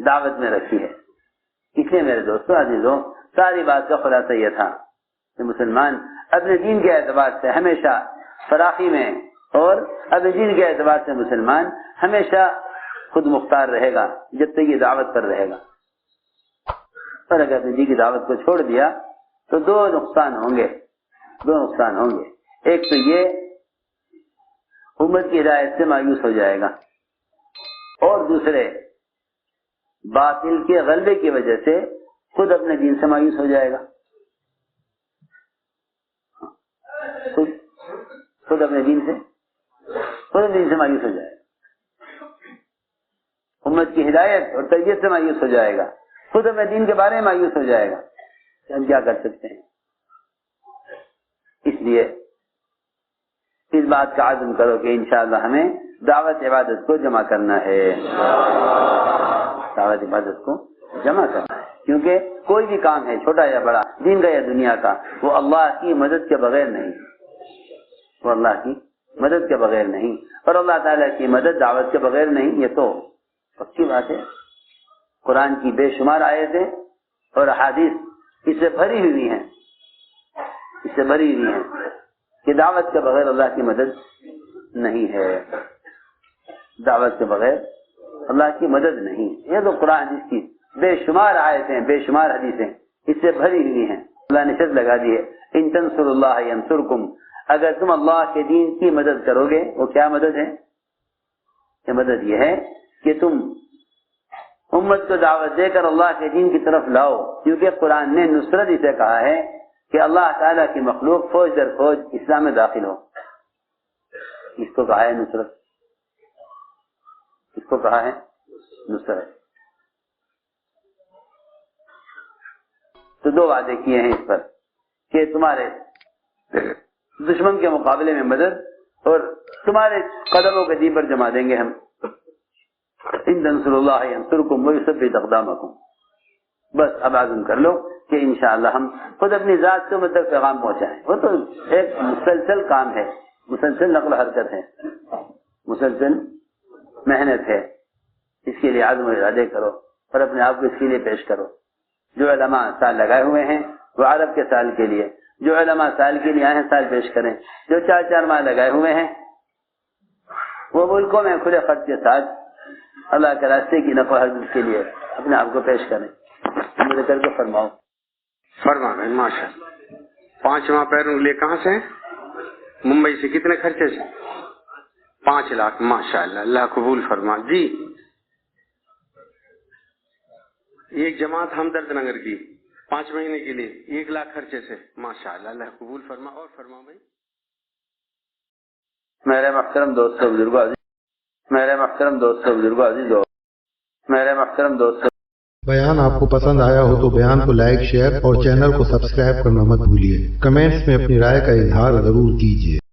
Speaker 1: دعوت میں رکھی ہے۔ اس لیے میرے دوستوں عزیزوں، ساری بات کا خلاصہ یہ تھا کہ مسلمان اپنے دین کے اعتبار سے ہمیشہ فراخی میں، اور اپنے دین کے اعتبار سے مسلمان ہمیشہ خود مختار رہے گا جب تک یہ دعوت پر رہے گا۔ پر اگر اپنے دین کی دعوت کو چھوڑ دیا تو دو نقصان ہوں گے۔ ایک تو یہ امت کی ہدایت سے مایوس ہو جائے گا، اور دوسرے باطل کے غلبے کی وجہ سے خود اپنے دین سے مایوس ہو جائے گا، خود اپنے دین سے مایوس ہو جائے گا، امت کی ہدایت اور تربیت سے مایوس ہو جائے گا، خود اپنے دین کے بارے میں مایوس ہو جائے گا کہ ہم کیا کر سکتے ہیں۔ اس لیے اس بات کا عزم کرو کہ انشاءاللہ ہمیں دعوت عبادت کو جمع کرنا ہے، دعوت عبادت کو جمع کرنا ہے، کیونکہ کوئی بھی کام ہے چھوٹا یا بڑا، دین کا یا دنیا کا، وہ اللہ کی مدد کے بغیر نہیں، وہ اللہ کی مدد کے بغیر نہیں، اور اللہ تعالیٰ کی مدد دعوت کے بغیر نہیں، یہ تو پکی بات ہے۔ قرآن کی بے شمار آیتیں اور احادیث اس سے بھری ہوئی ہیں، اس سے بھری ہوئی ہیں کہ دعوت کے بغیر اللہ کی مدد نہیں ہے، دعوت کے بغیر اللہ کی مدد نہیں۔ یہ تو قرآن حدیث کی بے شمار آیتیں، بے شمار حدیثیں اس سے بھری ہوئی ہیں۔ اللہ نے شرط لگا دی ہے، ان تنصروا اللہ ینصرکم، اگر تم اللہ کے دین کی مدد کرو گے، وہ کیا مدد ہے؟ یہ مدد یہ ہے کہ تم امت کو دعوت دے کر اللہ کے دین کی طرف لاؤ، کیونکہ قرآن نے نصرت اسے کہا ہے کہ اللہ تعالیٰ کی مخلوق فوج در فوج اسلام میں داخل ہو، اس کو کہا ہے نصرت، اس کو کہا ہے نصرت۔ تو دو وعدے کیے ہیں اس پر کہ تمہارے دشمن کے مقابلے میں مدد، اور تمہارے قدموں کے دی پر جما دیں گے ہم، ان تنصروا اللہ ینصرکم ویثبت اقدامکم۔ بس اب عزم کر لو کہ انشاءاللہ ہم خود اپنی ذات سے امت تک پیغام پہنچائیں۔ وہ تو ایک مسلسل کام ہے، مسلسل نقل و حرکت ہے، مسلسل محنت ہے، اس کے لیے عزم و ارادے کرو اور اپنے آپ کو اس کے لیے پیش کرو۔ جو علماء سال لگائے ہوئے ہیں وہ عرب کے سال کے لیے، جو علماء سال کے لیے آئے ہیں سال پیش کریں، جو 4 ماہ لگائے ہوئے ہیں وہ ملکوں میں کھلے خط کے ساتھ اللہ کے راستے کی نفع حضرت کے لیے اپنے آپ کو پیش کریں۔ مجھے کر کے فرماؤ۔
Speaker 3: فرمائیں ماشاء اللہ۔ 5 ماہ پیروں لیے کہاں سے؟ ممبئی سے۔ کتنے خرچے سے؟ 5 لاکھ۔ ماشاء اللہ، اللہ قبول فرما۔ جی ایک جماعت ہمدرد نگر کی 5 مہینے کے لیے 1 لاکھ خرچے سے۔ ماشاء اللہ، اللہ قبول فرما۔ اور فرما بھائی۔
Speaker 1: میرے محترم دوستوں بزرگوں عزیز، میرے محترم دوستوں بزرگوں عزیزوں، میرے محترم دوستوں،
Speaker 4: بیان آپ کو پسند آیا ہو تو بیان کو لائک، شیئر اور چینل کو سبسکرائب کرنا مت بھولیے۔ کمنٹس میں اپنی رائے کا اظہار ضرور کیجیے۔